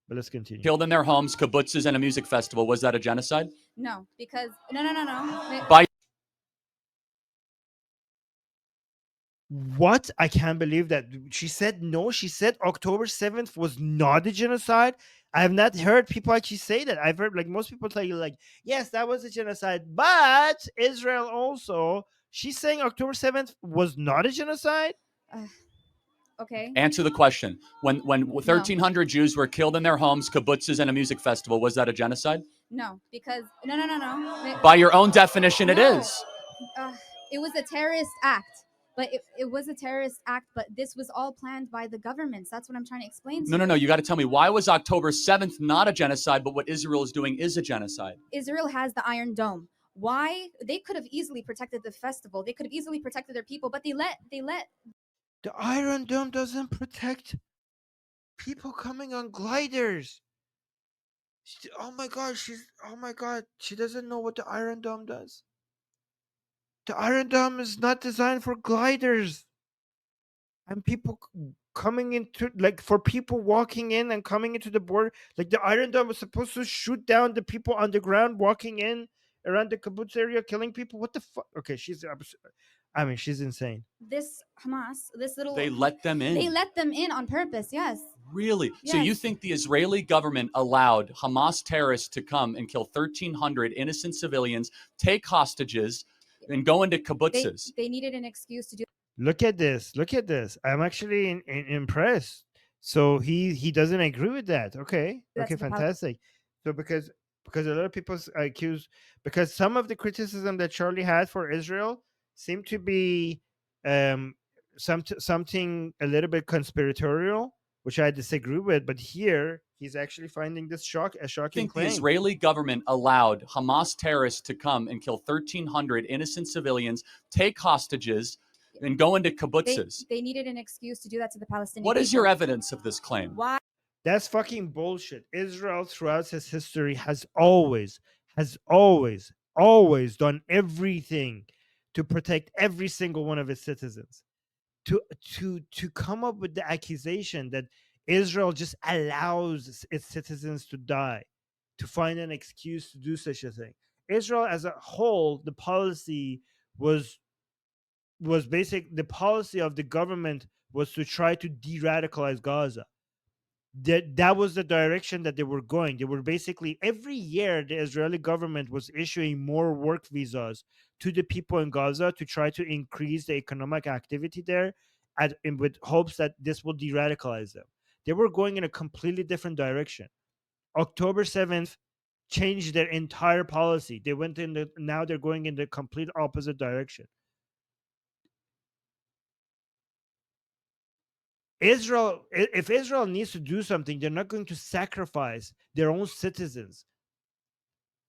But let's continue. Killed in their homes, kibbutzes, and a music festival. Was that a genocide? No, because no. By What? I can't believe that. She said no. She said October 7th was not a genocide. I have not heard people actually say that. I've heard like most people tell you, like, yes, that was a genocide, but Israel also. She's saying October 7th was not a genocide? Okay. Answer the question. When 1,300 Jews were killed in their homes, kibbutzes, and a music festival, was that a genocide? No, because no. By your own definition, it No. is. It was a terrorist act. But it was a terrorist act, but this was all planned by the governments. That's what I'm trying to explain to you. No. You got to tell me, why was October 7th not a genocide, but what Israel is doing is a genocide? Israel has the Iron Dome. Why? They could have easily protected the festival. They could have easily protected their people, but they let The Iron Dome doesn't protect people coming on gliders. Oh my god, she doesn't know what the Iron Dome does. The Iron Dome is not designed for gliders. And people coming into, like, for people walking in and coming into the border, like the Iron Dome was supposed to shoot down the people on the ground walking in around the kibbutz area, killing people. What the fuck? Okay, I mean, she's insane. this Hamas, this little They let them in. They let them in on purpose. Yes. Really? So you Yes. think the Israeli government allowed Hamas terrorists to come and kill 1,300 innocent civilians, take hostages, and go into kibbutzes? They needed an excuse to do. Look at this. Look at this. I'm actually impressed. So he doesn't agree with that. Okay. That's Okay, the fantastic. So because a lot of people accuse, because some of the criticism that Charlie had for Israel seemed to be um something a little bit conspiratorial, which I disagree with, but here he's actually finding this I shocking think the claim. Israeli government allowed Hamas terrorists to come and kill 1,300 innocent civilians, take hostages, and go into kibbutzes. They needed an excuse to do that to the Palestinian What is people. your evidence of this claim? Why? That's fucking bullshit. Israel throughout its history has always done everything to protect every single one of its citizens. To come up with the accusation that Israel just allows its citizens to die, to find an excuse to do such a thing. Israel as a whole, the policy was the policy of the government was to try to de-radicalize Gaza. That was the direction that they were going. They were basically, every year the Israeli government was issuing more work visas to the people in Gaza to try to increase the economic activity there, with hopes that this will de-radicalize them. They were going in a completely different direction. October 7th changed their entire policy. They went in the Now they're going in the complete opposite direction. If Israel needs to do something, they're not going to sacrifice their own citizens,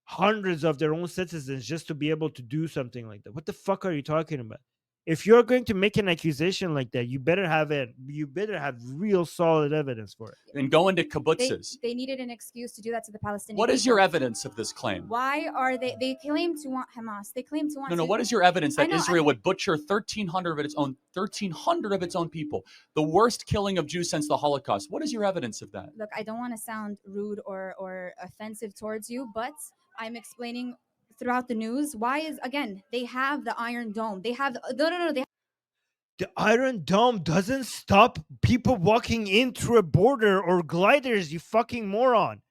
hundreds of their own citizens, just to be able to do something like that. What the fuck are you talking about? If you're going to make an accusation like that, you better have real solid evidence for it. And go into kibbutzes. They needed an excuse to do that to the Palestinian What people. is your evidence of this claim? Why are they claim to want Hamas. They claim to want No. to, What is your evidence that I know, Israel would butcher 1,300 of its own people? The worst killing of Jews since the Holocaust. What is your evidence of that? Look, I don't want to sound rude or offensive towards you, but I'm explaining throughout the news why is, again, they have the Iron Dome. They have no. The Iron Dome doesn't stop people walking in through a border or gliders, you fucking moron.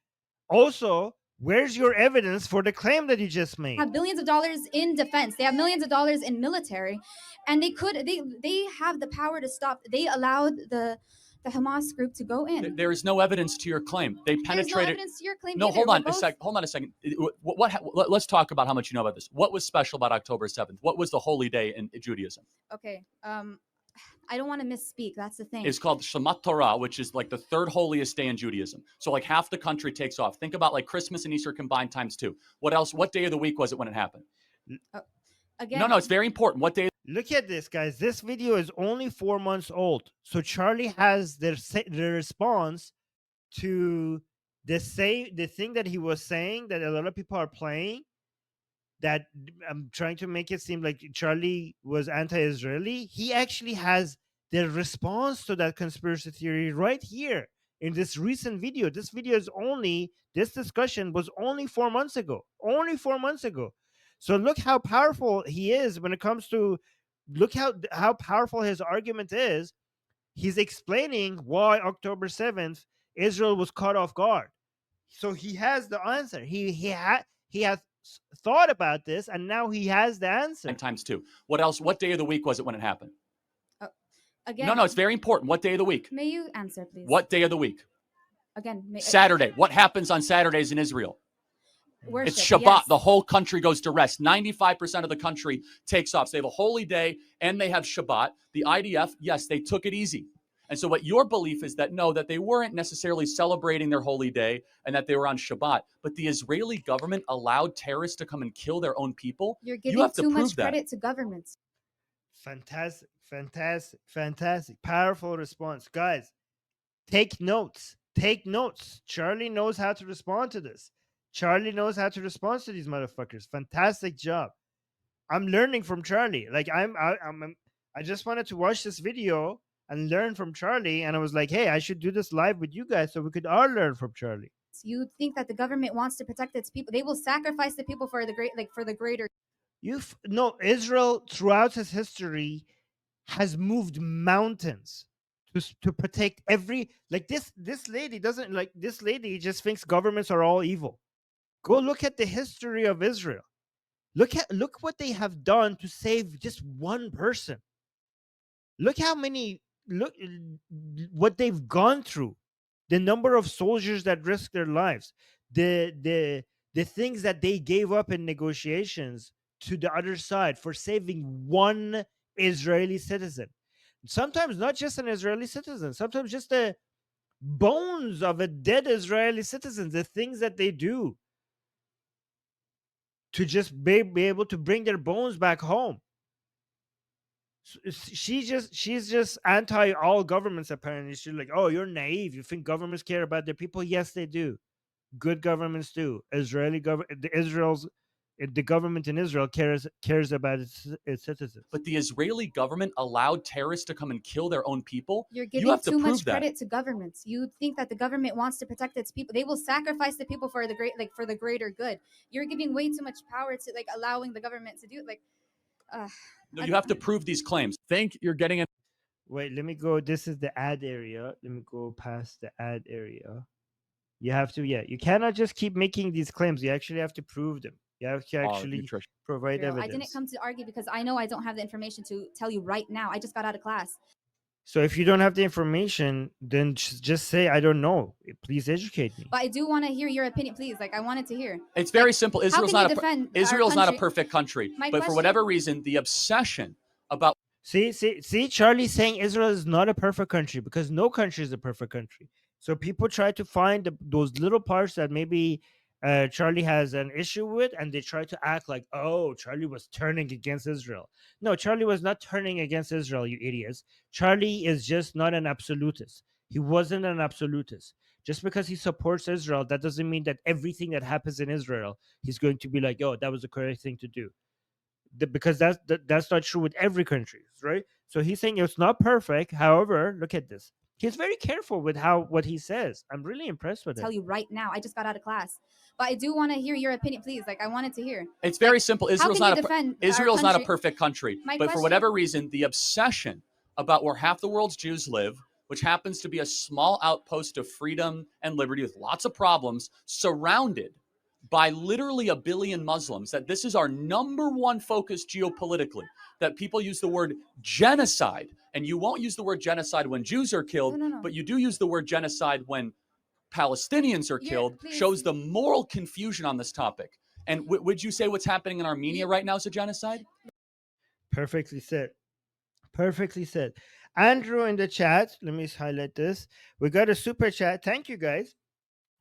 Also, where's your evidence for the claim that you just made? Have billions of dollars in defense. They have millions of dollars in military, and they have the power to stop. They allowed the the Hamas group to go in. There is no evidence to your claim. They There's no penetrated. evidence to your claim No, either. hold We're on a both- sec. Hold on a second. Let's talk about how much you know about this. What was special about October 7th? What was the holy day in Judaism? Okay. I don't want to misspeak. That's the thing. It's called Shemat Torah, which is like the third holiest day in Judaism. So like half the country takes off. Think about like Christmas and Easter combined times 2. What else? What day of the week was it when it happened? Again, No, it's very important. What day? Look at this, guys. This video is only 4 months old. So Charlie has their response to the thing that he was saying that a lot of people are playing. That I'm trying to make it seem like Charlie was anti-Israeli. He actually has the response to that conspiracy theory right here in this recent video. This discussion was only 4 months ago. Only 4 months ago. So look how powerful he is when it comes to look how powerful his argument is. He's explaining why October 7th Israel was caught off guard. So he has the answer. He has thought about this, and now he has the answer. Times 2. What else? What day of the week was it when it happened? again. No, it's very important. What day of the week? May you answer, please? What day of the week? Again, Saturday. What happens on Saturdays in Israel? worship, It's Shabbat. yes. The whole country goes to rest. 95% of the country takes off. So they have a holy day and they have Shabbat. The IDF, yes, they took it easy. And so what your belief is that no, that they weren't necessarily celebrating their holy day and that they were on Shabbat, but the Israeli government allowed terrorists to come and kill their own people. You're You giving have to too prove much that. credit to governments. Fantastic. Powerful response. Guys, take notes. Take notes. Charlie knows how to respond to this. Charlie knows how to respond to these motherfuckers. Fantastic job. I'm learning from Charlie. Like I just wanted to watch this video and learn from Charlie, and I was like, hey, I should do this live with you guys so we could all learn from Charlie. You think that the government wants to protect its people? They will sacrifice the people for the greater. No, Israel throughout its history has moved mountains to protect every this lady doesn't like this lady just thinks governments are all evil. Go look at the history of Israel. Look what they have done to save just one person. Look what they've gone through. The number of soldiers that risked their lives, the things that they gave up in negotiations to the other side for saving one Israeli citizen. Sometimes not just an Israeli citizen, sometimes just the bones of a dead Israeli citizen, the things that they do to just be able to bring their bones back home. She's just anti all governments. Apparently, she's like, oh, you're naive. You think governments care about their people? Yes, they do. Good governments do. The government in Israel cares about its citizens. But the Israeli government allowed terrorists to come and kill their own people. You're You giving have to too prove much that. credit to governments. You think that the government wants to protect its people. They will sacrifice the people for the greater good. You're giving way too much power to allowing the government to do it. No, you have to prove these claims. Think you're getting it. Wait, let me go. This is the ad area. Let me go past the ad area. You have to, yeah. You cannot just keep making these claims. You actually have to prove them. You have to actually provide Girl, evidence. I didn't come to argue because I know I don't have the information to tell you right now. I just got out of class. So if you don't have the information, then just say, I don't know. Please educate me. But I do want to hear your opinion, please. I wanted to hear. It's very simple. Israel's can not you defend our Israel's not a country? perfect country, My but for question- whatever reason, the obsession about See, Charlie saying Israel is not a perfect country because no country is a perfect country. So people try to find those little parts that maybe Charlie has an issue with, and they try to act like, oh, Charlie was turning against Israel. No, Charlie was not turning against Israel, you idiots. Charlie is just not an absolutist. He wasn't an absolutist. Just because he supports Israel, that doesn't mean that everything that happens in Israel, he's going to be like, oh, that was the correct thing to do. Because that's not true with every country, right? So he's saying it's not perfect. However, look at this. He's very careful with what he says. I'm really impressed with it. Tell you right now. I just got out of class. But I do want to hear your opinion, please. I wanted to hear. It's very simple. Israel's can not you defend our Israel's not a country? perfect country, My but for question- whatever reason, the obsession about where half the world's Jews live, which happens to be a small outpost of freedom and liberty with lots of problems, surrounded by literally a billion Muslims, that this is our number one focus geopolitically, that people use the word genocide. And you won't use the word genocide when Jews are No, killed, no, no. but you do use the word genocide when Palestinians are You're killed, please. shows the moral confusion on this topic. And would you say what's happening in Armenia right now is a genocide? Perfectly said. Perfectly said. Andrew in the chat, let me highlight this. We got a super chat. Thank you guys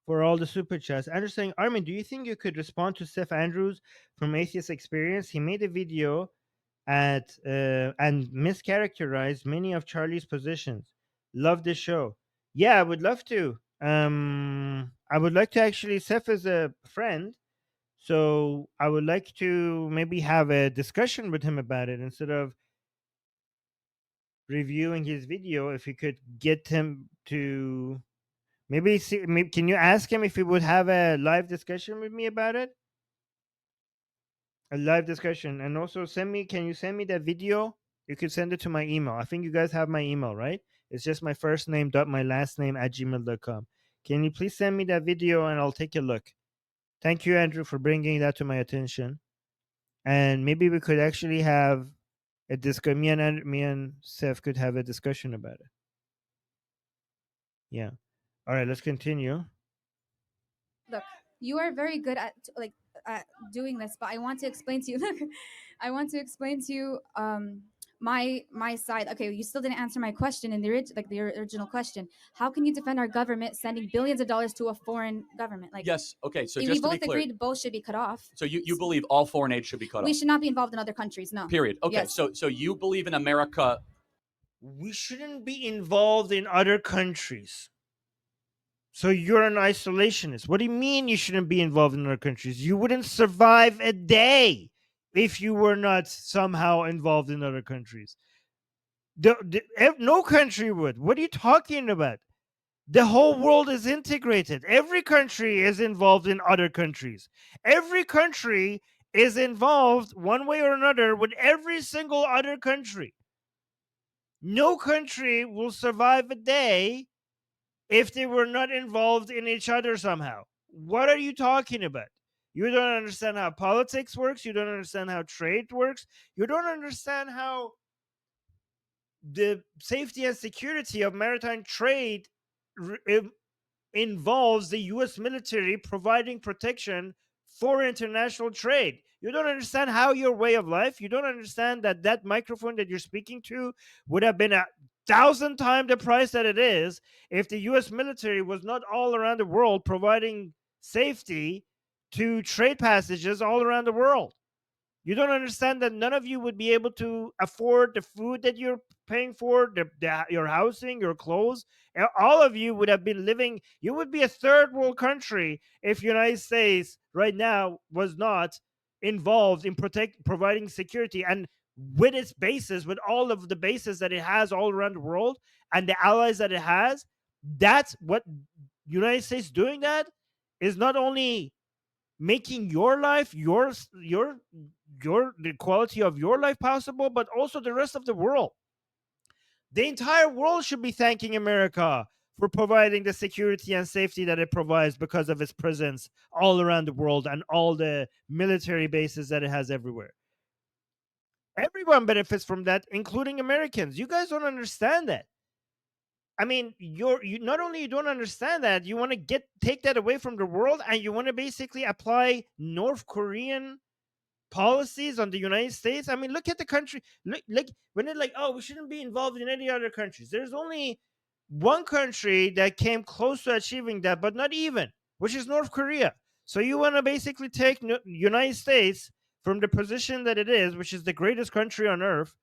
for all the super chats. Andrew saying, Armin, do you think you could respond to Seth Andrews from Atheist Experience? He made a video and mischaracterized many of Charlie's positions. Love the show. Yeah, I would love to. I would like to actually, Seth is a friend, so I would like to maybe have a discussion with him about it instead of reviewing his video. If you could get him to maybe see, maybe, can you ask him if he would have a live discussion with me about it? A live discussion, and also send me. Can you send me that video? You could send it to my email. I think you guys have my email, right? It's just my first name dot my last name at gmail.com. Can you please send me that video and I'll take a look? Thank you, Andrew, for bringing that to my attention. And maybe we could actually have a discussion. Me and Seth could have a discussion about it. Yeah. All right, let's continue. Look, you are very good at like at doing this, but I want to explain to you. Look, I want to explain to you my side. Okay, you still didn't answer my question in the the original question. How can you defend our government sending billions of dollars to a foreign government? Like, Yes. Okay. So we just to be both clear, agreed both should be cut off. so you believe all foreign aid should be cut We off. should not be involved in other countries. No. Period. Okay. Yes. So you believe in America. We shouldn't be involved in other countries. So you're an isolationist. What do you mean you shouldn't be involved in other countries? You wouldn't survive a day if you were not somehow involved in other countries. No country would. What are you talking about? The whole world is integrated. Every country is involved in other countries. Every country is involved one way or another with every single other country. No country will survive a day if they were not involved in each other somehow. What are you talking about? You don't understand how politics works. You don't understand how trade works. You don't understand how the safety and security of maritime trade involves the US military providing protection for international trade. You don't understand how your way of life, you don't understand that that microphone that you're speaking to would have been 1,000 times the price that it is if the US military was not all around the world providing safety to trade passages all around the world. You don't understand that none of you would be able to afford the food that you're paying for, your housing, your clothes. All of you would have been living. You would be a third world country if United States right now was not involved in providing security and with its bases, with all of the bases that it has all around the world and the allies that it has. That's what United States doing. That is not only making your life your the quality of your life possible, but also the rest of the world. The entire world should be thanking America for providing the security and safety that it provides because of its presence all around the world and all the military bases that it has everywhere. Everyone benefits from that, including Americans. You guys don't understand that. I mean, you not only you don't understand that, you want to take that away from the world, and you want to basically apply North Korean policies on the United States. I mean, look at the country. Look, like when they're like, "Oh, we shouldn't be involved in any other countries." There's only one country that came close to achieving that, but not even, which is North Korea. So you want to basically take United States from the position that it is, which is the greatest country on earth,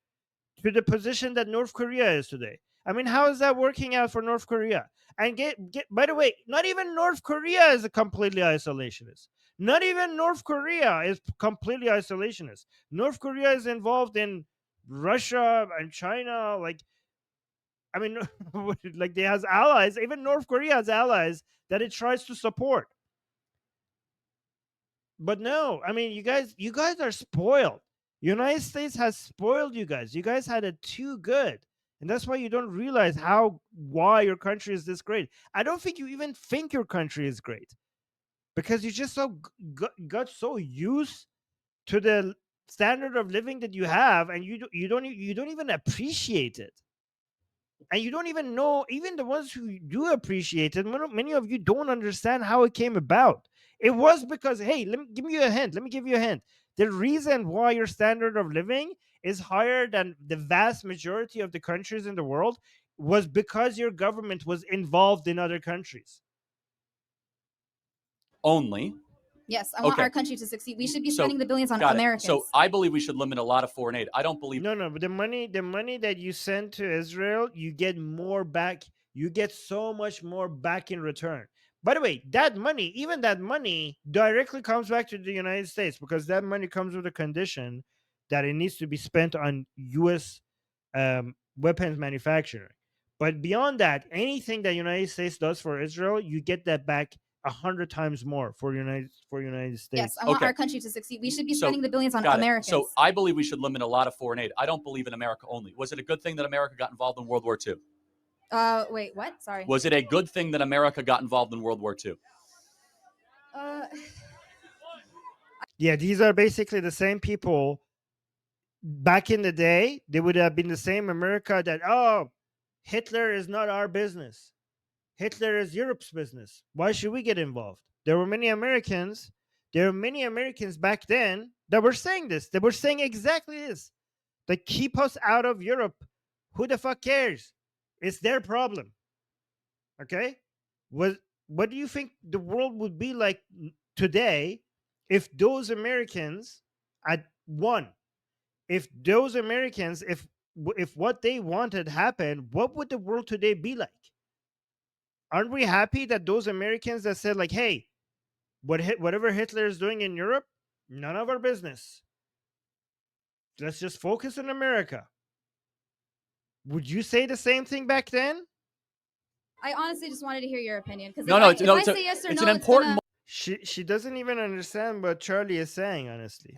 to the position that North Korea is today. I mean, how is that working out for North Korea? And get by the way, not even North Korea is a completely isolationist. Not even North Korea is completely isolationist. North Korea is involved in Russia and China. Like, I mean, like they has allies. Even North Korea has allies that it tries to support. But no, I mean, you guys are spoiled. United States has spoiled you guys. You guys had it too good. And that's why you don't realize why your country is this great. I don't think you even think your country is great. because you just got so used to the standard of living that you have, and you don't even appreciate it, and you don't even know, even the ones who do appreciate it, many of you don't understand how it came about. It was because, hey, let me give you a hint. The reason why your standard of living is higher than the vast majority of the countries in the world was because your government was involved in other countries. Only. Yes, I want Okay. our country to succeed. We should be So, spending the billions on got it. Americans. So I believe we should limit a lot of foreign aid. I don't believe. No, but the money that you send to Israel, you get more back. You get so much more back in return. By the way, that money, even that money, directly comes back to the United States, because that money comes with a condition that it needs to be spent on U.S. Weapons manufacturing. But beyond that, anything that United States does for Israel, you get that back 100 times more for United States. Yes, I want Okay. our country to succeed. We should be So, spending the billions on got it. Americans. So I believe we should limit a lot of foreign aid. I don't believe in America only. Was it a good thing that America got involved in World War II? Wait, what? Sorry. Was it a good thing that America got involved in World War II? Yeah, these are basically the same people back in the day. They would have been the same America that, oh, Hitler is not our business. Hitler is Europe's business. Why should we get involved? There were many Americans. There were many Americans back then that were saying this. They were saying exactly this. They keep us out of Europe. Who the fuck cares? It's their problem. Okay? What do you think the world would be like today if those Americans had won? If those Americans, if what they wanted happened, what would the world today be like? Aren't we happy that those Americans that said, like, hey, whatever Hitler is doing in Europe, none of our business. Let's just focus on America. Would you say the same thing back then? I honestly just wanted to hear your opinion, because No, if I say yes or it's no, an important. She doesn't even understand what Charlie is saying, honestly.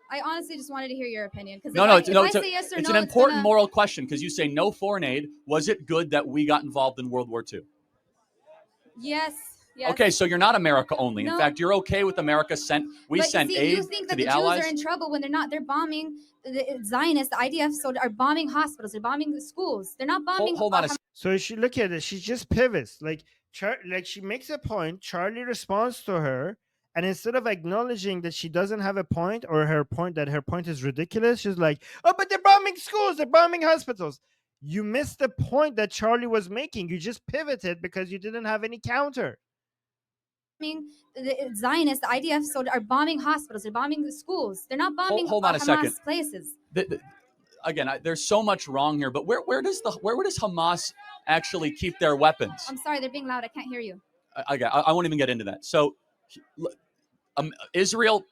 I honestly just wanted to hear your opinion, because No, if I say yes or it's no, an important moral question, because you say no foreign aid. Was it good that we got involved in World War II? Yes. Yes. Okay, so you're not America only. In No. fact, you're okay with America sent. We But sent see, aid you think to that the the Jews Allies. are in trouble when they're not. They're bombing the Zionists, the IDF, so are bombing hospitals. They're bombing the schools. They're not bombing. Hold on a second. So she look at it. She just pivots. Like she makes a point. Charlie responds to her, and instead of acknowledging that she doesn't have a point, or her point is ridiculous, she's like, "Oh, but they're bombing schools. They're bombing hospitals." You missed the point that Charlie was making. You just pivoted because you didn't have any counter. The Zionists, the IDF, so are bombing hospitals. They're bombing the schools. They're not bombing Hold on a Hamas second. places. Again, there's so much wrong here. But where does Hamas actually keep their weapons? I'm sorry, they're being loud. I can't hear you. I won't even get into that. So, Israel,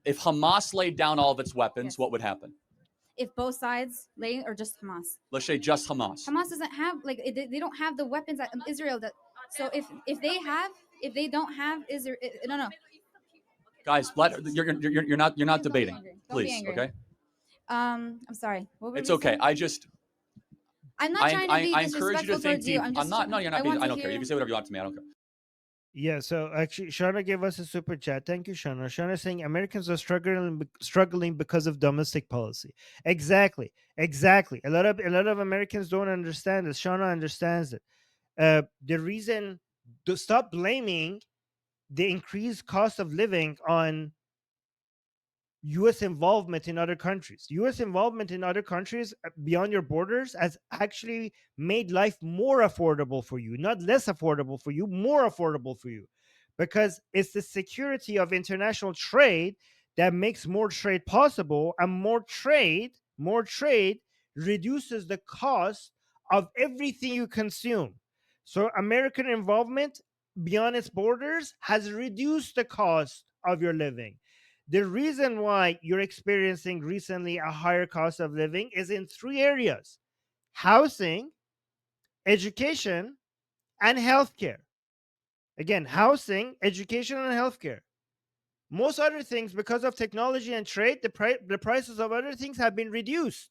if Hamas laid down all of its weapons, Yes. what would happen? If both sides lay, or just Hamas? Let's say just Hamas. Hamas doesn't have, like, they don't have the weapons that Israel does. So if they don't have Israel, no. Guys, you're not debating, Don't be please. angry. Okay. I'm sorry. What were It's we okay. saying? I'm not trying to be I encourage you to disrespectful think towards you. deep. I'm not. No, you're not. I don't care. You can say whatever you want to me. I don't care. Yeah, so actually, Shauna gave us a super chat. Thank you, Shauna. Shauna saying Americans are struggling because of domestic policy. Exactly. A lot of Americans don't understand this. Shauna understands it. The reason to stop blaming the increased cost of living on US involvement in other countries. US involvement in other countries beyond your borders has actually made life more affordable for you, not less affordable for you, more affordable for you. Because it's the security of international trade that makes more trade possible, and more trade reduces the cost of everything you consume. So American involvement beyond its borders has reduced the cost of your living. The reason why you're experiencing recently a higher cost of living is in three areas: housing, education, and healthcare. Again, housing, education, and healthcare. Most other things, because of technology and trade, the prices of other things have been reduced.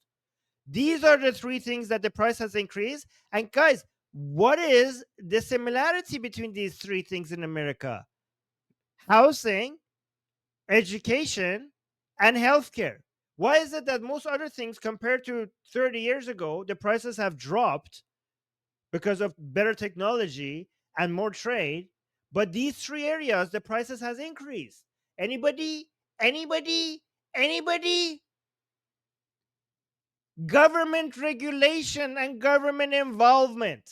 These are the three things that the price has increased. And guys, What is the similarity between these three things in America? Housing, education, and healthcare. Why is it that most other things compared to 30 years ago, the prices have dropped because of better technology and more trade, but these three areas the prices has increased? Anybody? Anybody? Anybody? Government regulation and government involvement.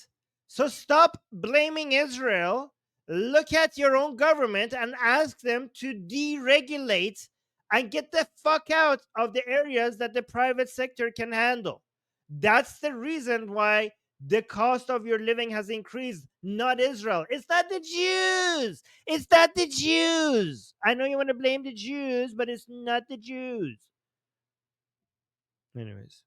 So stop blaming Israel. Look at your own government and ask them to deregulate and get the fuck out of the areas that the private sector can handle. That's the reason why the cost of your living has increased, not Israel. It's not the Jews. It's not the Jews. I know you want to blame the Jews, but it's not the Jews. Anyways.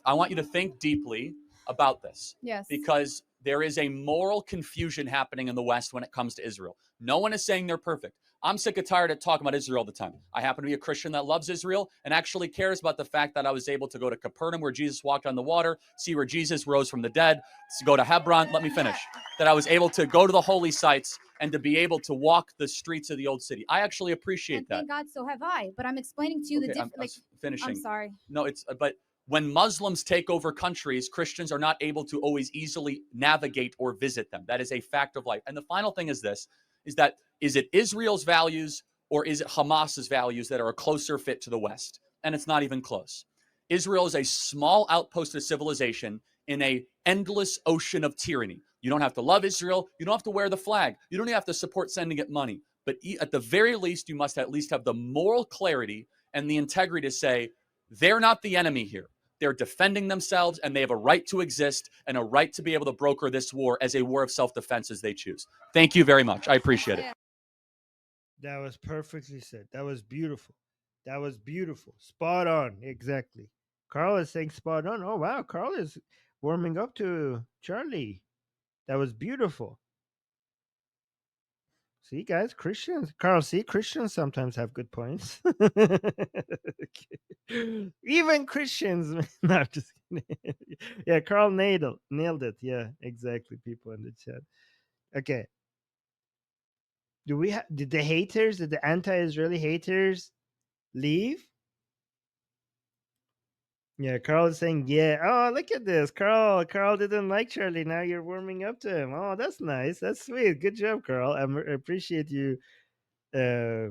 I want you to think deeply about this. Yes. Because there is a moral confusion happening in the West when it comes to Israel. No one is saying they're perfect. I'm sick and tired of talking about Israel all the time. I happen to be a Christian that loves Israel and actually cares about the fact that I was able to go to Capernaum where Jesus walked on the water, see where Jesus rose from the dead, to go to Hebron. Let me finish. That I was able to go to the holy sites and to be able to walk the streets of the old city. I actually appreciate And that. thank God, so have I. But I'm explaining to you the Okay, difference. Like, finishing. I'm sorry. No, but when Muslims take over countries, Christians are not able to always easily navigate or visit them. That is a fact of life. And the final thing is this, is it Israel's values or is it Hamas's values that are a closer fit to the West? And it's not even close. Israel is a small outpost of civilization in a endless ocean of tyranny. You don't have to love Israel. You don't have to wear the flag. You don't even have to support sending it money. But at the very least, you must at least have the moral clarity and the integrity to say, they're not the enemy here. They're defending themselves and they have a right to exist and a right to be able to broker this war as a war of self-defense as they choose. Thank you very much. I appreciate it. That was perfectly said. That was beautiful. That was beautiful. Spot on. Exactly. Carl is saying spot on. Oh, wow. Carl is warming up to Charlie. That was beautiful. See, guys, Christians. Carl, see, Christians sometimes have good points. Even Christians. No, I'm just kidding. Yeah, Carl nailed it. Yeah, exactly. People in the chat. Okay. Did the haters, did the anti-Israeli haters leave? Yeah, Carl is saying, yeah. Oh, look at this. Carl didn't like Charlie. Now you're warming up to him. Oh, that's nice. That's sweet. Good job, Carl. I appreciate you, uh,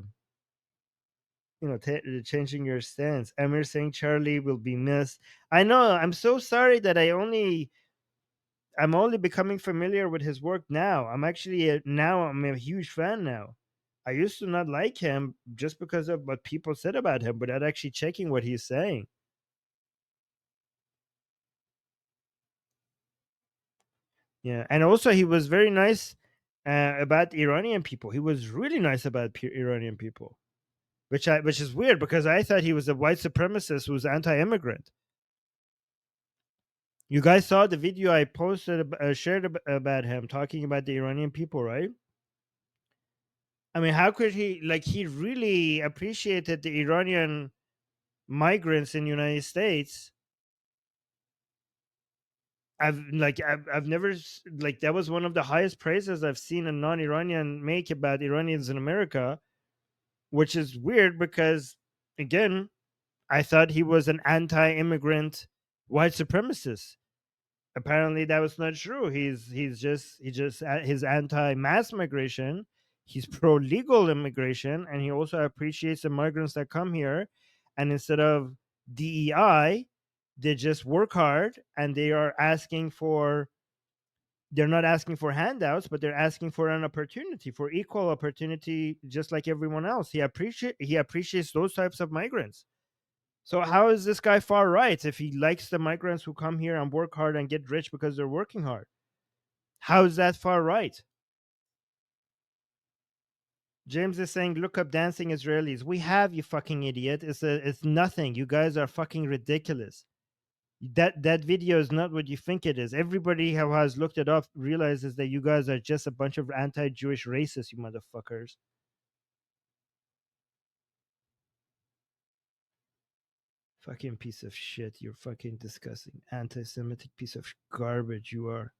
changing your stance. Amir saying Charlie will be missed. I know. I'm so sorry that I'm only becoming familiar with his work now. I'm a huge fan now. I used to not like him just because of what people said about him without actually checking what he's saying. Yeah, and also he was very nice about Iranian people. He was really nice about Iranian people, which is weird because I thought he was a white supremacist who's anti-immigrant. You guys saw the video I posted, shared about him talking about the Iranian people, right? I mean, how could he like? He really appreciated the Iranian migrants in the United States. I've never like that was one of the highest praises I've seen a non-Iranian make about Iranians in America, which is weird because again, I thought he was an anti-immigrant white supremacist. Apparently that was not true. He's anti-mass migration. He's pro legal immigration, and he also appreciates the migrants that come here. And instead of DEI, they just work hard and they're not asking for handouts, but they're asking for an opportunity, for equal opportunity, just like everyone else. He appreciates those types of migrants. So how is this guy far right if he likes the migrants who come here and work hard and get rich because they're working hard? How is that far right? James is saying, "Look up dancing Israelis." We have, you fucking idiot. It's nothing. You guys are fucking ridiculous. That video is not what you think it is. Everybody who has looked it up realizes that you guys are just a bunch of anti-Jewish racists, you motherfuckers. Fucking piece of shit. You're fucking disgusting. Anti-Semitic piece of garbage you are.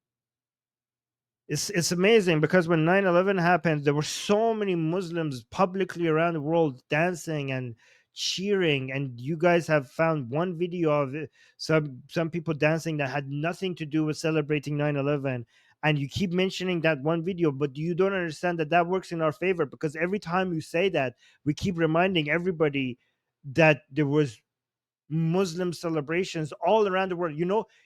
It's amazing because when 9/11 happened, there were so many Muslims publicly around the world dancing and cheering, and you guys have found one video of it, some people dancing that had nothing to do with celebrating 9/11, and you keep mentioning that one video, but you don't understand that that works in our favor, because every time you say that, we keep reminding everybody that there was Muslim celebrations all around the world.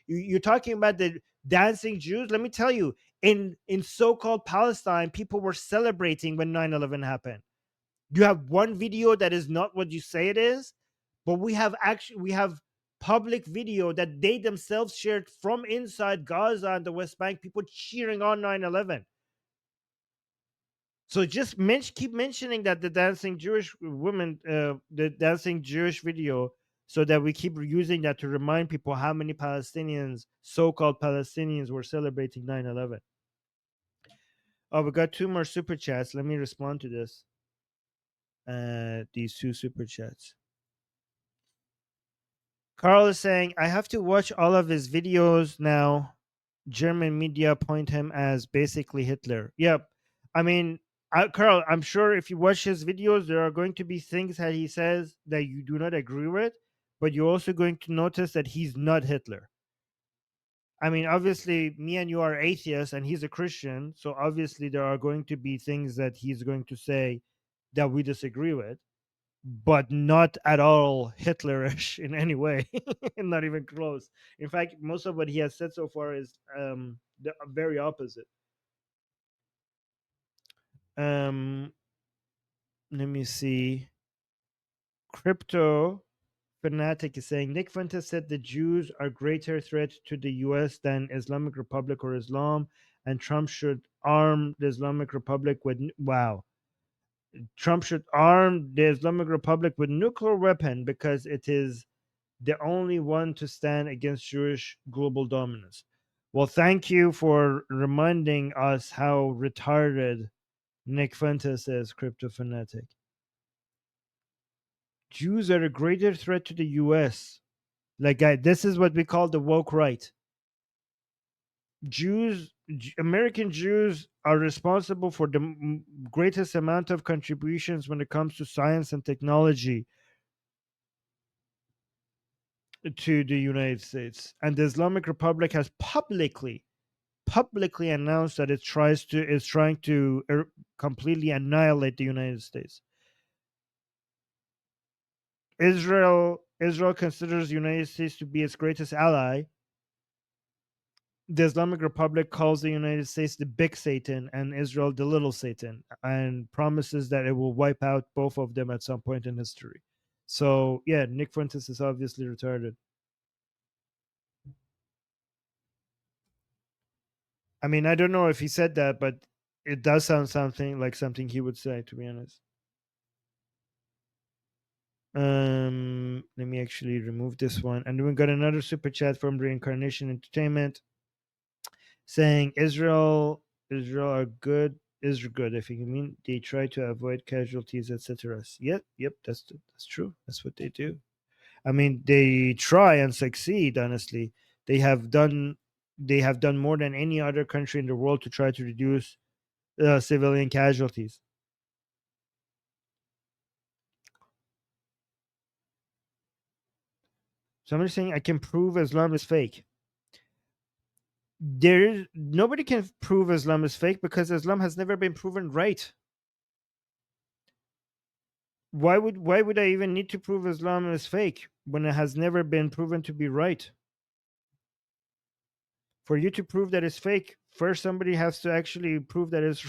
You're talking about the dancing Jews. Let me tell you, in so-called Palestine, people were celebrating when 9/11 happened. You have one video that is not what you say it is, but we have public video that they themselves shared from inside Gaza and the West Bank, people cheering on 9/11. So just keep mentioning that the dancing Jewish woman, the dancing Jewish video, so that we keep using that to remind people how many Palestinians, so-called Palestinians, were celebrating 9/11. Oh, we got two more super chats. Let me respond to this. These two super chats. Carl is saying, I have to watch all of his videos now. German media point him as basically Hitler. Yep. I mean, Carl, I'm sure if you watch his videos, there are going to be things that he says that you do not agree with, but you're also going to notice that he's not Hitler. I mean, obviously, me and you are atheists and he's a Christian. So obviously, there are going to be things that he's going to say that we disagree with, but not at all Hitlerish in any way, not even close. In fact, most of what he has said so far is the very opposite. Um, Let me see. Crypto fanatic is saying Nick Fuentes said the Jews are greater threat to the U.S. than Islamic Republic or Islam, and Trump should arm the Islamic Republic with wow. Trump should arm the Islamic Republic with nuclear weapon because it is the only one to stand against Jewish global dominance. Well, thank you for reminding us how retarded Nick Fuentes is, crypto fanatic. Jews are a greater threat to the US. Like, this is what we call the woke right. American Jews are responsible for the greatest amount of contributions when it comes to science and technology to the United States. And the Islamic Republic has publicly announced that it is trying to completely annihilate the United States. Israel considers the United States to be its greatest ally. The Islamic Republic calls the United States the big Satan and Israel the little Satan, and promises that it will wipe out both of them at some point in history. So yeah, Nick Fuentes is obviously retarded. I mean, I don't know if he said that, but it does sound something like something he would say, to be honest. Let me actually remove this one. And then we got another super chat from Reincarnation Entertainment saying Israel are good. Israel good. I think you mean they try to avoid casualties, etc. Yep, that's true. That's what they do. I mean, they try and succeed. Honestly, they have done they have done more than any other country in the world to try to reduce civilian casualties. Somebody's saying I can prove Islam is fake. Nobody can prove Islam is fake because Islam has never been proven right. Why would I even need to prove Islam is fake when it has never been proven to be right? For you to prove that it's fake, first somebody has to actually prove that it's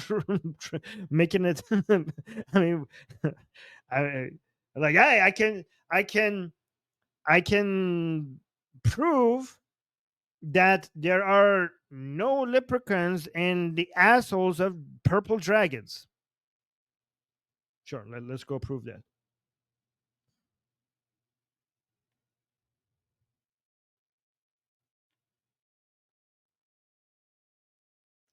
making it. I mean, I like I can prove that there are no leprechauns in the assholes of purple dragons. Sure, let's go prove that.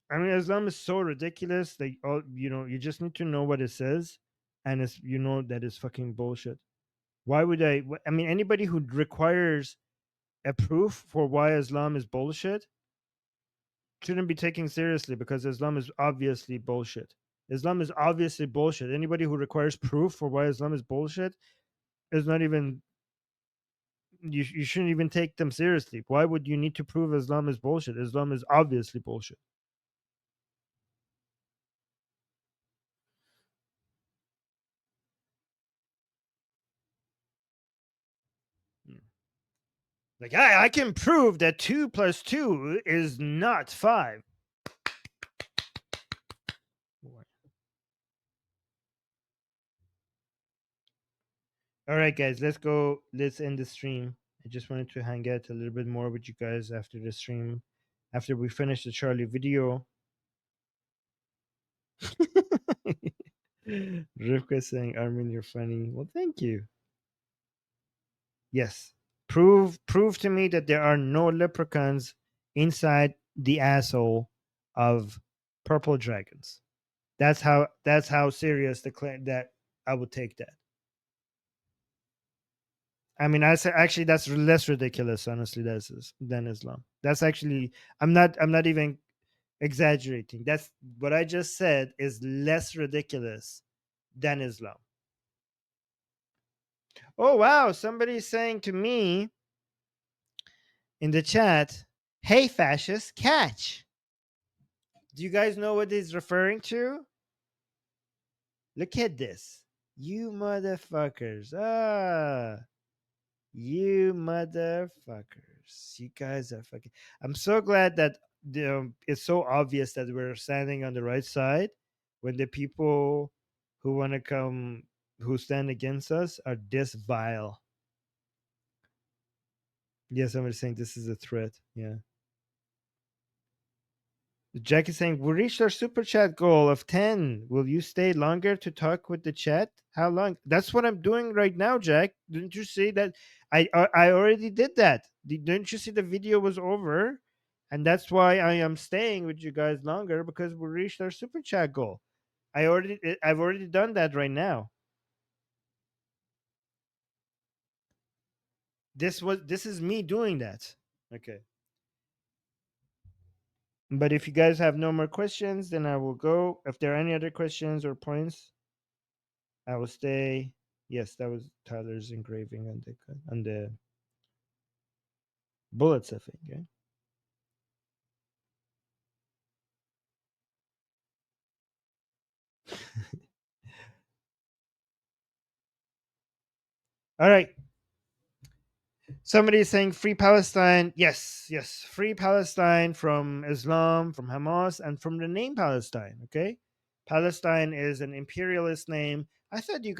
I mean, Islam is so ridiculous that you just need to know what it says, and it's that is fucking bullshit. Why would I mean, anybody who requires a proof for why Islam is bullshit shouldn't be taken seriously, because Islam is obviously bullshit. Islam is obviously bullshit. Anybody who requires proof for why Islam is bullshit is not even, you shouldn't even take them seriously. Why would you need to prove Islam is bullshit? Islam is obviously bullshit. Mm. Like, I can prove that 2 plus 2 is not 5. All right, guys, let's go. Let's end the stream. I just wanted to hang out a little bit more with you guys after the stream, after we finish the Charlie video. Rivka saying, Armin, you're funny. Well, thank you. Yes. Prove to me that there are no leprechauns inside the asshole of purple dragons. That's how serious the claim that I would take that. I mean, I say actually that's less ridiculous, honestly, than Islam. That's actually, I'm not even exaggerating. That's what I just said is less ridiculous than Islam. Oh wow, somebody's saying to me in the chat, "Hey fascist, catch." Do you guys know what he's referring to? Look at this. You motherfuckers. You motherfuckers. You guys are fucking. I'm so glad that it's so obvious that we're standing on the right side when the people who want to come, who stand against us, are this vile. Yeah, somebody's saying this is a threat. Yeah. Jack is saying, we reached our super chat goal of 10. Will you stay longer to talk with the chat? How long? That's what I'm doing right now, Jack. Didn't you see that? I already did that. Didn't you see the video was over? And that's why I am staying with you guys longer, because we reached our super chat goal. I've already done that right now. This is me doing that. Okay. But if you guys have no more questions, then I will go. If there are any other questions or points, I will stay. Yes, that was Tyler's engraving on the bullets, I think. Yeah. All right. Somebody is saying free Palestine. Yes, yes, free Palestine from Islam, from Hamas, and from the name Palestine. Okay, Palestine is an imperialist name. I thought you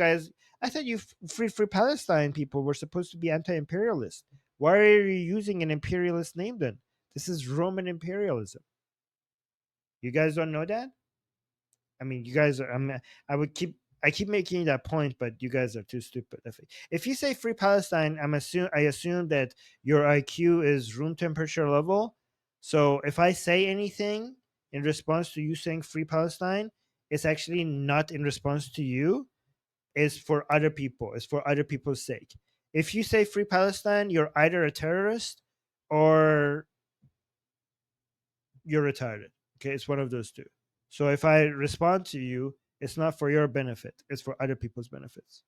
free Palestine people were supposed to be anti-imperialist. Why are you using an imperialist name then? This is Roman imperialism. You guys don't know that? I mean, you guys are. I keep making that point, but you guys are too stupid. If you say free Palestine, I assume that your IQ is room temperature level. So if I say anything in response to you saying free Palestine, it's actually not in response to you. It's for other people. It's for other people's sake. If you say free Palestine, you're either a terrorist or you're retarded. Okay, it's one of those two. So if I respond to you, it's not for your benefit, it's for other people's benefits.